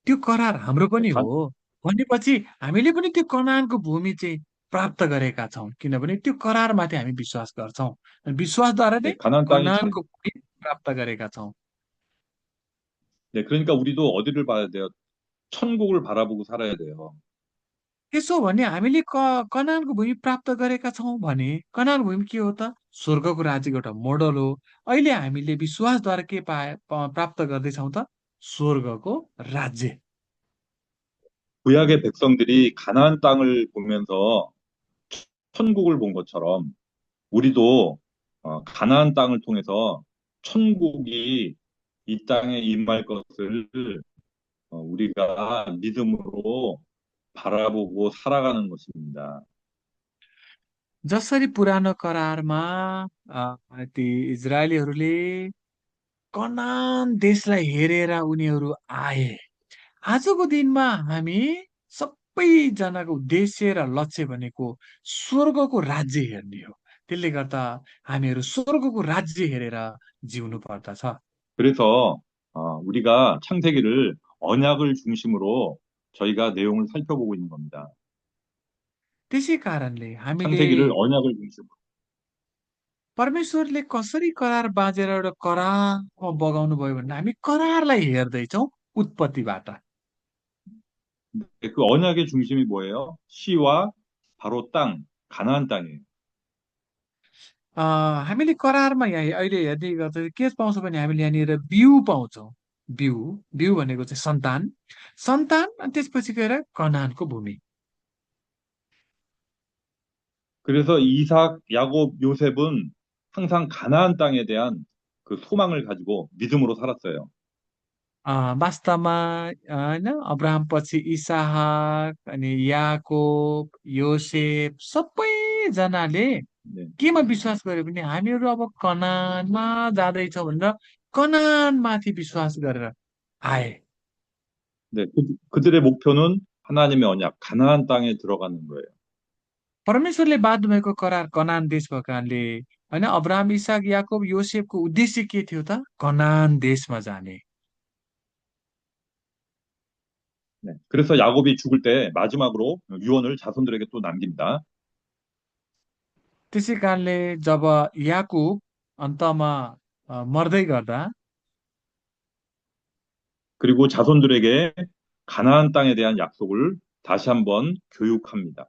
त्यो करार हाम्रो 네, पनि हो भनेपछि हामीले पनि त्यो कनानको भूमि चाहिँ प्राप्त गरेका छौं किनभने त्यो करारमाथि हामी विश्वास गर्छौं अनि विश्वासद्वारा नै 가나안 땅이 कनानको भूमि प्राप्त गरेका छौं 네, 그러니까 우리도 어디를 봐야 돼요? 천국을 바라보고 살아야 돼요. त्यसो भने हामीले कनानको भूमि प्राप्त गरेका छौँ भने कनानको भूमि के हो त? स्वर्गको राज्यको एउटा मोडल हो। अहिले हामीले विश्वासद्वारा के प्राप्त गर्दैछौँ त? स्वर्गको राज्य। 구약의 백성들이 가나안 땅을 보면서 천국을 본 것처럼 우리도 가나안 땅을 통해서 천국이 이 땅에 임할 것을 우리가 믿음으로 바라보고 살아가는 것입니다. जसरी पुरानो करारमा ती इजरायलीहरूले कनान देशलाई हेरेर उनीहरू आए। आजको दिनमा हामी सबैजनाको उद्देश्य र लक्ष्य भनेको स्वर्गको राज्य हेर्ने हो। त्यसले गर्दा हामीहरू स्वर्गको राज्य हेरेर जिउनु पर्दछ। 그래서 우리가 창세기를 언약을 중심으로 저희가 내용을 살펴보고 있는 겁니다. त्यसै कारणले हामीले 창세기를 언약을 중심으로. परमेश्वरले कसरी करार बाँझेर एउटा करारमा बगाउनु भयो भने हामी करारलाई हेर्दैछौँ उत्पत्तिबाट। 그 언약의 중심이 뭐예요? 씨와 바로 땅, 가나안 땅이에요. हामीले करारमा यहाँ अहिले हेर्ने गर्दा के पाउँछौँ भने हामीले यहाँनिर बिउ पाउँछौँ। बिउ बिउ भनेको चाहिँ सन्तान, सन्तान अनि त्यसपछि गएर कनानको भूमि। 그래서 이삭, 야곱, 요셉은 항상 가나안 땅에 대한 그 소망을 가지고 믿음으로 살았어요. वास्तवमा होइन अब्राहम पछि इसाहाक अनि याकोब योसेफ सबैजनाले 네. केमा विश्वास गर्यो भने हामीहरू अब कनानमा जाँदैछौँ भनेर कनानमाथि विश्वास गरेर आए। 네, 그들의 목표는 하나님의 언약, 가나안 땅에 들어가는 거예요. परमेश्वरले बाँध्नु भएको करार कनान देश भएको कारणले होइन अब्राहम इसाक याकोब योसेफको उद्देश्य के थियो त? कनान देशमा जाने। 네, 그래서 야곱이 죽을 때 마지막으로 유언을 자손들에게 또 남깁니다. त्यसै कारणले जब याकुब अन्तमा मर्दै गर्दा 그리고 자손들에게 가나안 땅에 대한 약속을 다시 한번 교육합니다.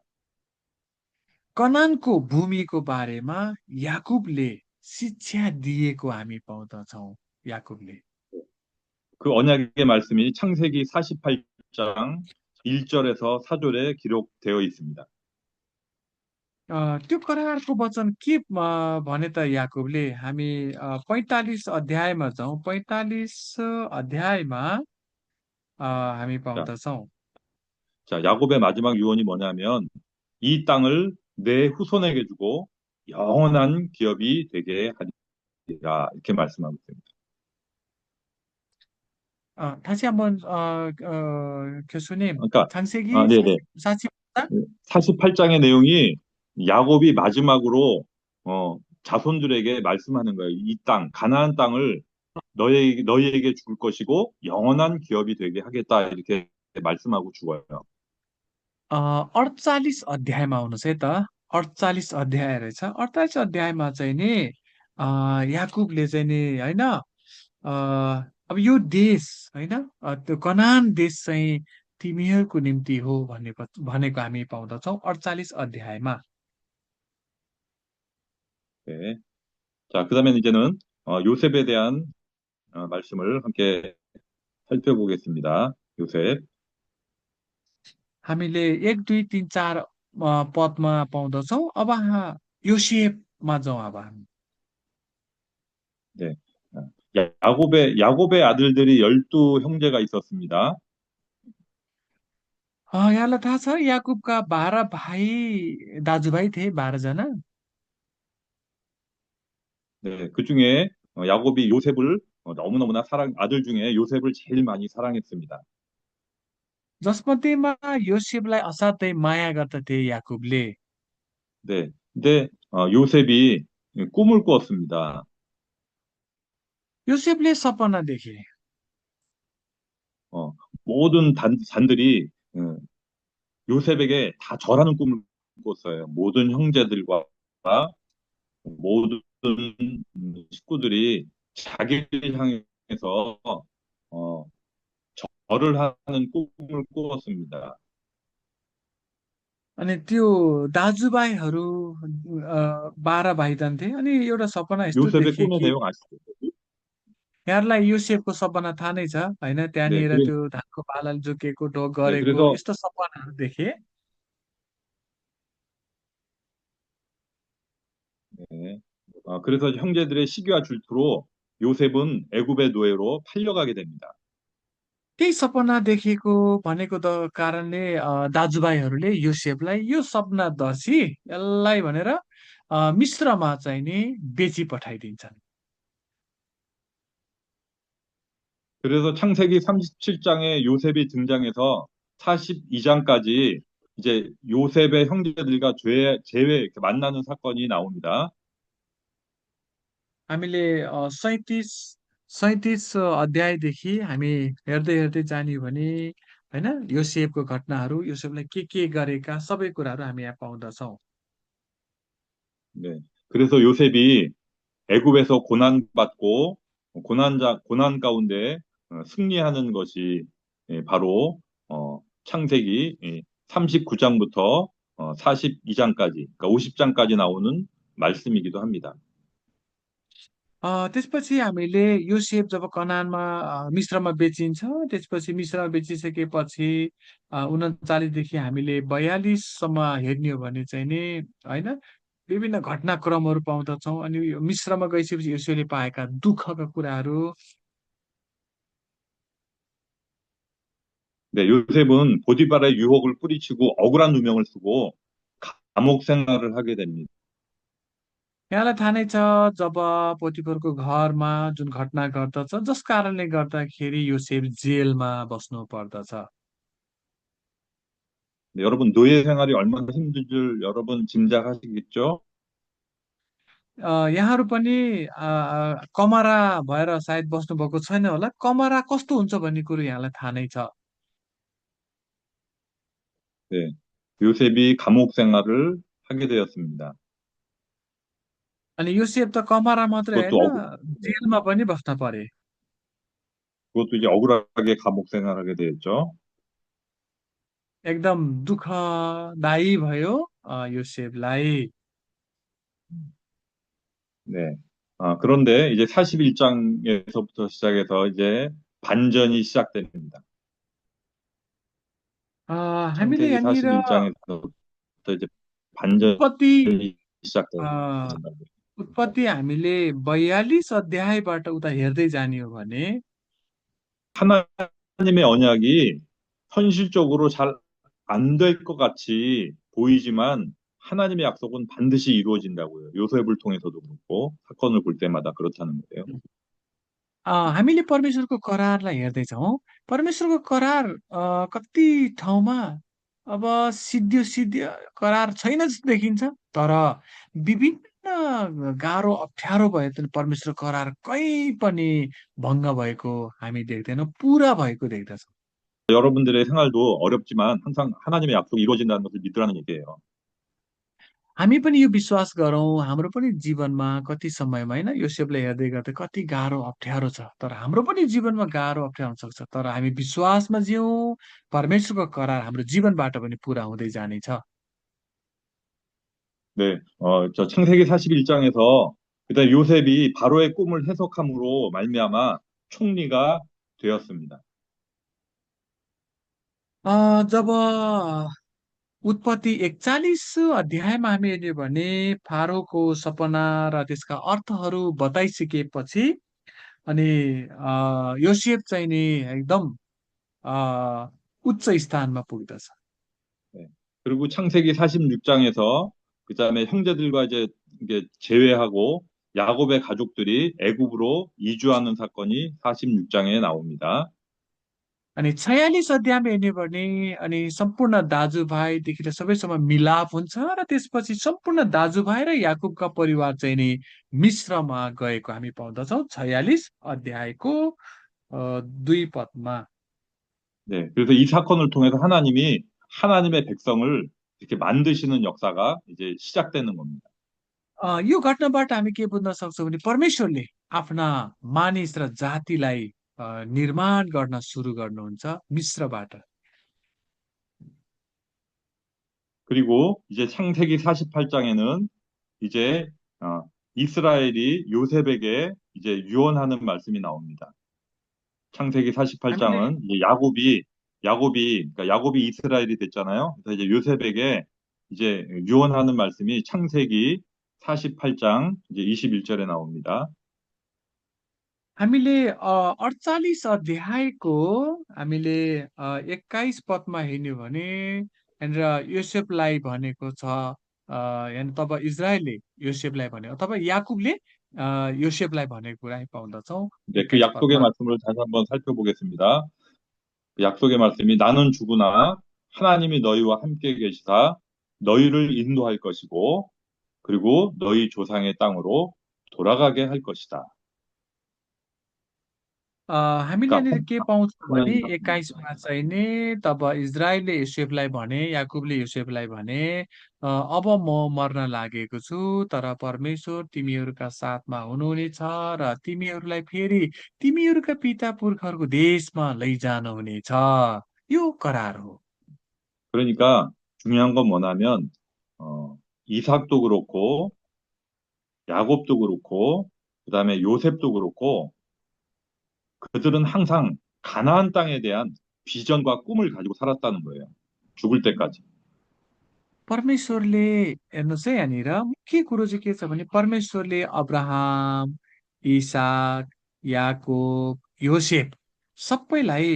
कनानको भूमिको बारेमा याकुबले शिक्षा दिएको हामी पाउँदछौँ। याकुबले 그 언약의 말씀이 창세기 48장 1절에서 4절에 기록되어 있습니다. त्यो करारको वचन के भने त याकुबले हामी 45 अध्यायमा जाउँ। 45 अध्यायमा हामी 자, पाउँदछौँ। 야곱의 마지막 유언이 뭐냐면 이 땅을 내 후손에게 주고 영원한 기업이 되게 하리라 이렇게 말씀하고 있습니다. 다시 한번 교수님 그러니까 창세기 네네. 44장 48장의 내용이 야곱이 마지막으로 자손들에게 말씀하는 거예요. 이 땅, 가나안 땅을 너희에게 줄 것이고 영원한 기업이 되게 하겠다 이렇게 말씀하고 죽어요. 48 अध्यायमा आउनुहोस् है त। 48 अध्याय रहेछ। 48 अध्यायमा चाहिँ नि याकुबले चाहिँ नि होइन अब यो देश होइन त्यो कनान देश चाहिँ तिमीहरूको निम्ति हो भनेको हामी पाउँदछौँ 48 अध्यायमा। 네. 자, 그다음에 이제는 요셉에 대한 말씀을 함께 살펴보겠습니다. 요셉. हामीले 1 2 3 4 पदमा पाउँदछौँ। अब योसेफमा जाउँ अब हामी। 네. 야곱의 아들들이 12형제가 있었습니다. यहाँलाई थाहा छ याकुबका 12 भाइ दाजुभाइ थिए 12 जना। 네, 그 중에 야곱이 요셉을 너무너무나 아들 중에 요셉을 제일 많이 사랑했습니다. जसमध्येमा योसेफलाई असाध्यै माया गर्दथे याकुबले। 네, 근데 요셉이 꿈을 꾸었습니다. योसेफले सपना देखे। 모든 잔들이 요셉에게 다 절하는 꿈을 꿨어요. 모든 형제들과 모든 식구들이 자기를 향해서 어, 절을 하는 꿈을 꾸었습니다. अनि त्यो दाजुभाइहरू 12 भाइ जान्थे अनि एउटा सपना यस्तो 요셉의 देखे 꿈의 कि 내용 아시죠? यहाँलाई योसेफको सपना थाहा नै छ होइन 네, त्यहाँनिर त्यो धानको पालाले जोकेको 네, गरेको 그래서 यस्तो सपनाहरू देखे 네, 그래서 형제들의 시기와 질투로 요셉은 애굽의 노예로 팔려가게 됩니다. त्यही सपना देखेको भनेको त कारणले दाजुभाइहरूले योसेफलाई यो सपनादर्शी यसलाई भनेर मिश्रमा चाहिँ नि बेची पठाइदिन्छन् 그래서 창세기 37장에 요셉이 등장해서 42장까지 이제 요셉의 형제들과 재회 이렇게 만나는 사건이 나옵니다. हामीले 37 अध्यायदेखि हामी हेर्दै हेर्दै जाने भने होइन योसेफको घटनाहरू योसेफलाई के गरेका सबै कुराहरू हामी यहाँ पाउँदछौँ 네. 그래서 요셉이 애굽에서 고난받고 고난 가운데 승리하는 것이 바로 창세기 39장부터 42장까지, 그러니까 50장까지 나오는 말씀이기도 합니다. त्यसपछि हामीले योसेफ जब कनानमा मिश्रमा बेचिन्छ त्यसपछि मिश्रमा बेचिसकेपछि 39देखि हामीले 42सम्म हेर्ने हो भने चाहिँ नि होइन विभिन्न घटनाक्रमहरू पाउँदछौँ अनि यो मिश्रमा गइसकेपछि यसोले पाएका दुःखका कुराहरू 네, 요셉은 보디발의 유혹을 뿌리치고 억울한 누명을 쓰고 감옥 생활을 하게 됩니다. यहाँलाई थाहा नै छ जब पोटिफरको घरमा जुन घटना घट्दछ जस कारणले गर्दाखेरि योसेफ जेलमा बस्नु पर्दछ 네, 여러분 노예 생활이 얼마나 힘든 줄 여러분 짐작하시겠죠? यहाँहरू पनि कमरा भएर सायद बस्नुभएको छैन होला कमरा कस्तो हुन्छ भन्ने कुरो यहाँलाई थाहा नै छ 네, 요셉이 감옥 생활을 하게 되었습니다. अनि योसेफ त कमरा मात्रै 그것도 होइन 네, जेलमा पनि बस्न परे 그것도 이제 억울하게 감옥 생활하게 되었죠. एकदम दुःखदायी भयो योसेफलाई 네. 그런데 이제 41장에서부터 시작해서 이제 반전이 시작됩니다. हामीले 창세기 यहाँनिर 41장에서부터 이제 반전이 उत्पत्ति अ, 시작됩니다. उत्पत्ति हामीले 42 अध्यायबाट उता हेर्दै जाने हो भने 하나님의 언약이 현실적으로 잘 안 될 것 같이 보이지만 하나님의 약속은 반드시 이루어진다고요. 요셉을 통해서도 그렇고 사건을 볼 때마다 그렇다는 거예요. हामीले परमेश्वरको करारलाई हेर्दैछौँ परमेश्वरको करार कति ठाउँमा अब सिद्धियो सिद्धियो करार छैन जस्तो देखिन्छ तर विभिन्न गाह्रो अप्ठ्यारो भए पनि परमेश्वर करार कहीँ पनि भङ्ग भएको हामी देख्दैनौँ पुरा भएको देख्दछौँ 여러분들의 생활도 어렵지만 항상 하나님의 약속이 이루어진다는 것을 믿으라는 얘기예요. हामी पनि यो विश्वास गरौँ हाम्रो पनि जीवनमा कति समयमा होइन योसेफलाई हेर्दै गर्दा कति गाह्रो अप्ठ्यारो छ तर हाम्रो पनि जीवनमा गाह्रो अप्ठ्यारो हुन सक्छ तर हामी विश्वासमा जिउँ परमेश्वरको करार हाम्रो जीवनबाट पनि पुरा हुँदै जानेछ 네, 저 창세기 41장에서 그다음 요셉이 바로의 꿈을 해석함으로 말미암아 총리가 되었습니다. जब उत्पत्ति 41 अध्यायमा हामी हेर्ने भने फारोको सपना र त्यसका अर्थहरू बताइसकेपछि अनि योसेफ चाहिँ नि एकदम उच्च स्थानमा पुग्दछ 네. 그리고 창세기 46장에서 그다음에 형제들과 이제 제외하고 야곱의 가족들이 애굽으로 이주하는 사건이 46장에 나옵니다. अनि 46 अध्यायमा हेर्ने भने अनि सम्पूर्ण दाजुभाइदेखि लिएर सबैसँग मिलाप हुन्छ र त्यसपछि सम्पूर्ण दाजुभाइ र याकुबका परिवार चाहिँ नि मिश्रमा गएको हामी पाउँदछौँ 46 अध्यायको 2 पदमा 네. 그래서 이 사건을 통해서 하나님이 하나님의 백성을 이렇게 만드시는 역사가 이제 시작되는 겁니다. यो घटनाबाट हामी के बुझ्न सक्छौँ भने परमेश्वरले आफ्ना मानिस र जातिलाई निर्माण गर्न सुरु गर्नुहुन्छ मिश्रबाट 그리고 이제 창세기 48장에는 이제 이스라엘이 요셉에게 이제 유언하는 말씀이 나옵니다. 창세기 हामीले 48장은 이제 그러니까 야곱이 이스라엘이 됐잖아요. 그래서 이제 요셉에게 이제 유언하는 말씀이 창세기 48장 이제 21절에 나옵니다. हामीले 48 अध्यायको हामीले 21 पदमा हेर्ने भने यहाँनिर योसेफलाई भनेको छ यहाँ तब इजरायलले योसेफलाई भनेको तब याकुबले योसेफलाई भनेको कुरा हामी पाउँदछौँ 네, 그 21 약속의 पदमा 말씀을 다시 한번 살펴보겠습니다. 그 약속의 말씀이 나는 주구나 하나님이 너희와 함께 계시사 너희를 인도할 것이고 그리고 너희 조상의 땅으로 돌아가게 할 것이다. हामीले 그러니까 यहाँनिर के पाउँछौँ भने 하나님 21मा चाहिँ नि तब इजरायलले योसेफलाई भने याकुबले योसेफलाई भने अब म मर्न लागेको छु तर परमेश्वर तिमीहरूका साथमा हुनुहुनेछ र तिमीहरूलाई फेरि तिमीहरूका पिता पुर्खाहरूको देशमा लैजानुहुनेछ यो करार हो 그러니까 중요한 건 뭐냐면 이삭도 그렇고 야곱도 그렇고 그다음에 요셉도 그렇고 그들은 항상 가나안 땅에 대한 비전과 꿈을 가지고 살았다는 거예요. 죽을 때까지. परमेश्वरले हेर्नुहोस् है यहाँनिर मुख्य कुरो चाहिँ के छ भने परमेश्वरले अब्राहम इसाक याकोब योसेफ सबैलाई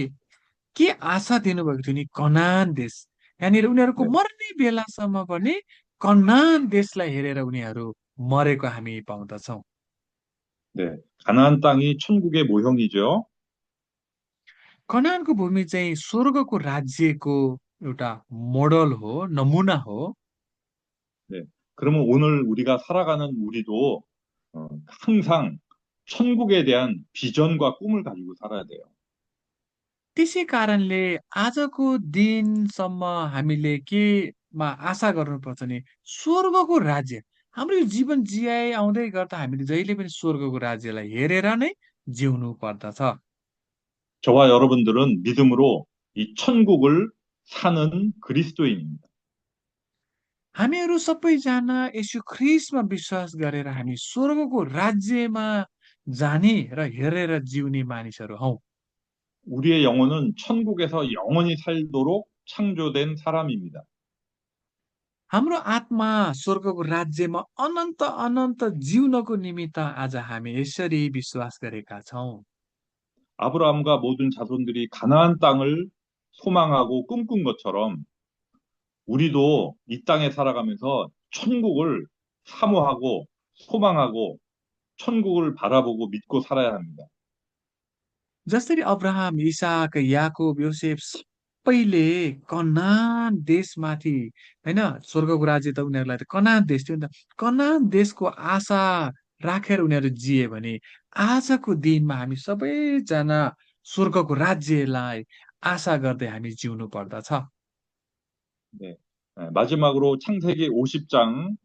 के आशा दिनुभएको थियो नि कनान देश यहाँनिर उनीहरूको 네, मर्ने बेलासम्म पनि कनान देशलाई हेरेर उनीहरू मरेको हामी पाउँदछौँ 네. 가나안 땅이 천국의 모형이죠. कनानको भूमि चाहिँ स्वर्गको राज्यको एउटा मोडल हो नमुना हो 네. 그러면 오늘 우리가 살아가는 우리도 항상 천국에 대한 비전과 꿈을 가지고 살아야 돼요. त्यसै कारणले आजको दिनसम्म हामीले केमा आशा गर्नुपर्छ नि स्वर्गको राज्य हाम्रो यो जीवन जियाए आउँदै गर्दा हामीले जहिले पनि स्वर्गको राज्यलाई हेरेर नै जिउनु पर्दछ 저와 여러분들은 믿음으로 이 천국을 사는 그리스도인입니다. हामीहरू सबैजना यसो ख्रिस्टमा विश्वास गरेर हामी स्वर्गको राज्यमा जाने र हेरेर जिउने मानिसहरू हौ 우리의 영혼은 천국에서 영원히 살도록 창조된 사람입니다. हाम्रो आत्मा स्वर्गको राज्यमा अनन्त अनन्त जिउनको निमित्त आज हामी यसरी विश्वास गरेका छौँ 아브라함과 모든 자손들이 가나안 땅을 소망하고 꿈꾼 것처럼 우리도 이 땅에 살아가면서 천국을 사모하고 소망하고 천국을 바라보고 믿고 살아야 합니다. जसरी अब्राहम इसाक याकुब योसेफ सबैले कनान देशमाथि होइन स्वर्गको राज्य त उनीहरूलाई त कनान देश थियो नि त कनान देशको आशा राखेर उनीहरू जिए भने आजको दिनमा हामी सबैजना स्वर्गको राज्यलाई आशा गर्दै हामी जिउनु पर्दछ 네. 마지막으로 창세기 50장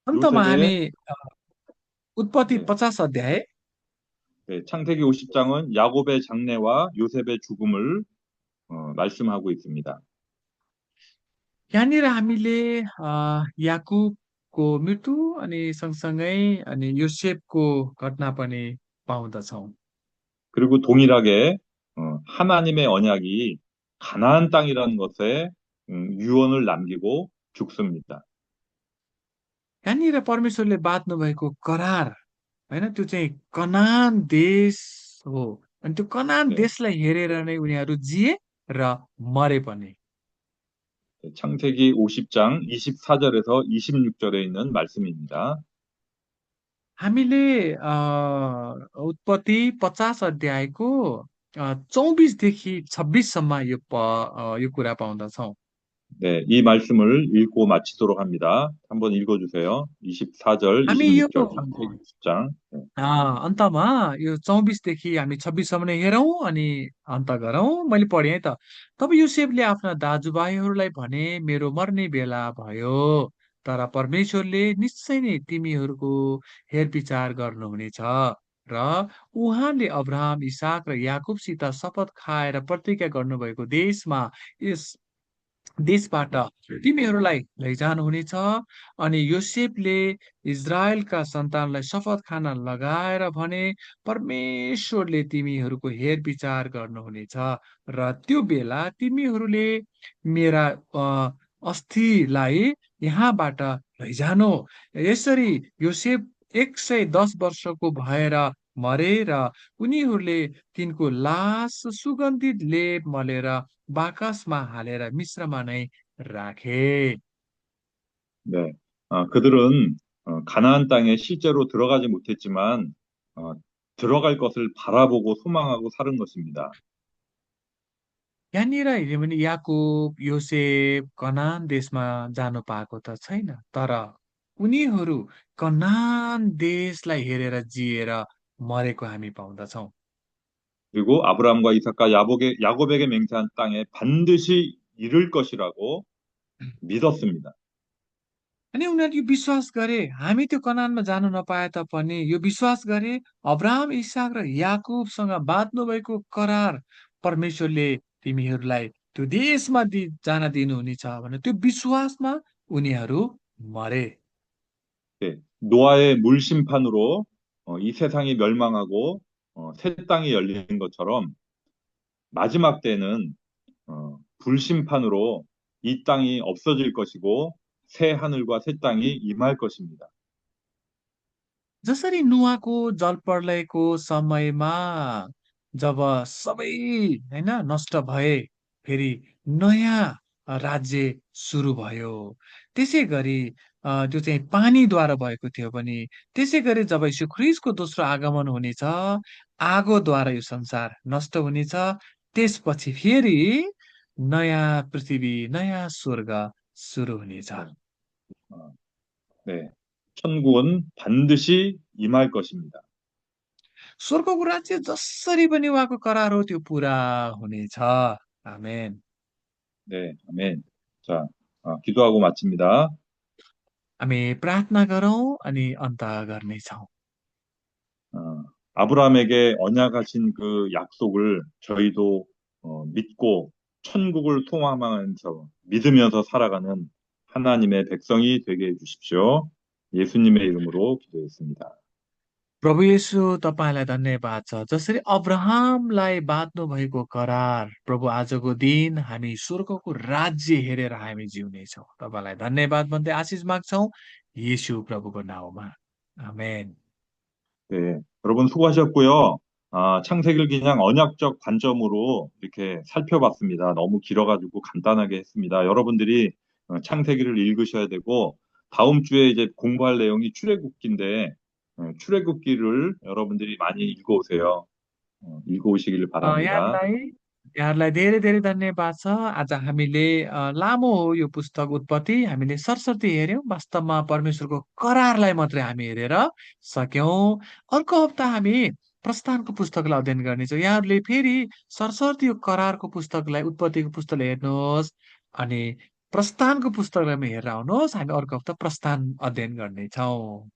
अन्तमा हामी 요셉의 उत्पत्ति 네, 50 अध्याय 네, 창세기 50장은 야곱의 장래와 요셉의 죽음을 말씀하고 있습니다. यहाँनिर हामीले याकुबको मृत्यु अनि सँगसँगै अनि योसेफको घटना पनि पाउँदछौँ 그리고 동일하게 하나님의 언약이 가나안 땅이라는 것에 유언을 남기고 죽습니다. यहाँनिर परमेश्वरले बाँध्नु भएको करार होइन त्यो चाहिँ कनान देश हो अनि त्यो कनान 네, देशलाई हेरेर नै उनीहरू जिए र मरे पनि 창세기 50장 24절에서 26절에 있는 말씀입니다. हामीले उत्पत्ति 50 अध्यायको 24देखि 26सम्म यो कुरा पाउँदछौँ 네, 이 말씀을 읽고 마치도록 합니다. 한번 읽어주세요. 24절, हामी यो 26절, 창세기 50장. 네, अन्तमा यो 24देखि हामी 26सम्म नै हेरौँ अनि अन्त गरौँ मैले पढेँ है त तब योसेफले आफ्ना दाजुभाइहरूलाई भने मेरो मर्ने बेला भयो तर परमेश्वरले निश्चय नै तिमीहरूको हेरविचार गर्नुहुनेछ र उहाँले अब्राहम इसाक र याकुबसित शपथ खाएर प्रतिज्ञा गर्नुभएको देशबाट तिमीहरूलाई लैजानुहुनेछ अनि योसेफले इजरायलका सन्तानलाई शपथ खान लगाएर भने परमेश्वरले तिमीहरूको हेरविचार गर्नुहुनेछ र त्यो बेला तिमीहरूले मेरा अस्थिलाई यहाँबाट लैजानु। यसरी योसेफ 110 वर्षको भएर मरे र उनीहरूले तिनको लास सुगन्धित लेप मलेर बाकसमा हालेर मिश्रमा नै राखे। 네. 그들은 가나안 땅에 실제로 들어가지 못했지만 들어갈 것을 바라보고 소망하고 사는 것입니다. यहाँनिर हेऱ्यो भने याकुब योसेफ कनान देशमा जानु पाएको त छैन, तर उनीहरू कनान देशलाई हेरेर जिएर मरेको हामी पाउँदछौँ। 그리고 아브라함과 이삭과 야곱에게 맹세한 땅에 반드시 이를 것이라고 믿었습니다. अनि उनीहरू यो विश्वास गरे, हामी त्यो कनानमा जानु नपाए तापनि यो विश्वास गरे अब्राहम इसाक र याकुबसँग बाँध्नु भएको करार परमेश्वरले तिमीहरूलाई त्यो देशमा जान दिनुहुनेछ भने त्यो विश्वासमा उनीहरू मरे। 네. 노아의 물 심판으로 이 세상이 멸망하고 새 땅이 열리는 것처럼 마지막 때는 불심판으로 이 땅이 없어질 것이고 새 하늘과 새 땅이 임할 것입니다. जसरी नुवाको जलप्रलयको समयमा जब सबै हैन नष्ट भए फेरि नयाँ राज्य सुरु भयो, त्यसै गरी त्यो चाहिँ पानीद्वारा भएको थियो भने त्यसै गरी जब यीशु ख्रीष्टको दोस्रो आगमन हुनेछ, आगोद्वारा यो संसार नष्ट हुनेछ, त्यसपछि फेरि नयाँ पृथ्वी नयाँ स्वर्ग सुरु हुनेछ। 어, 네. 천국은 반드시 임할 것입니다. स्वर्गको राज्य जसरी पनि उहाँको करार हो त्यो पुरा हुनेछ। आमेन। 네, 아멘. 자, 기도하고 마칩니다. हामी प्रार्थना गरौँ अनि अन्त गर्नेछौँ। 아브라함에게 언약하신 그 약속을 저희도 믿고 천국을 소망하면서 믿으면서 살아가는 하나님의 백성이 되게 해주십시오. 예수님의 이름으로 기도했습니다. प्रभु येशू तपाईँलाई धन्यवाद छ, जसरी अब्राहमलाई बाँध्नु भएको करार प्रभु आजको दिन हामी स्वर्गको राज्य हेरेर हामी जिउनेछौँ। तपाईँलाई धन्यवाद भन्दै आशिष माग्छौँ येशू प्रभुको नाउँमा। आमेन। 네, 여러분 수고하셨고요. 창세기를 그냥 언약적 관점으로 이렇게 살펴봤습니다. 너무 길어가지고 간단하게 했습니다. 여러분들이 창세기를 읽으셔야 되고, 다음 주에 이제 공부할 내용이 출애굽기인데, 출애굽기를 여러분들이 많이 읽어오세요. 읽어오시길 바랍니다. यहाँहरूलाई धेरै धेरै धन्यवाद छ। आज हामीले लामो हो यो पुस्तक उत्पत्ति, हामीले सरसर्ती हेऱ्यौँ। वास्तवमा परमेश्वरको करारलाई मात्रै हामी हेरेर सक्यौँ। अर्को हप्ता हामी प्रस्थानको पुस्तकलाई अध्ययन गर्नेछौँ। यहाँहरूले फेरि सरसर्ती यो करारको पुस्तकलाई उत्पत्तिको पुस्तकलाई हेर्नुहोस् अनि प्रस्थानको पुस्तकलाई हेरेर आउनुहोस्। हामी अर्को हप्ता प्रस्थान अध्ययन गर्नेछौँ।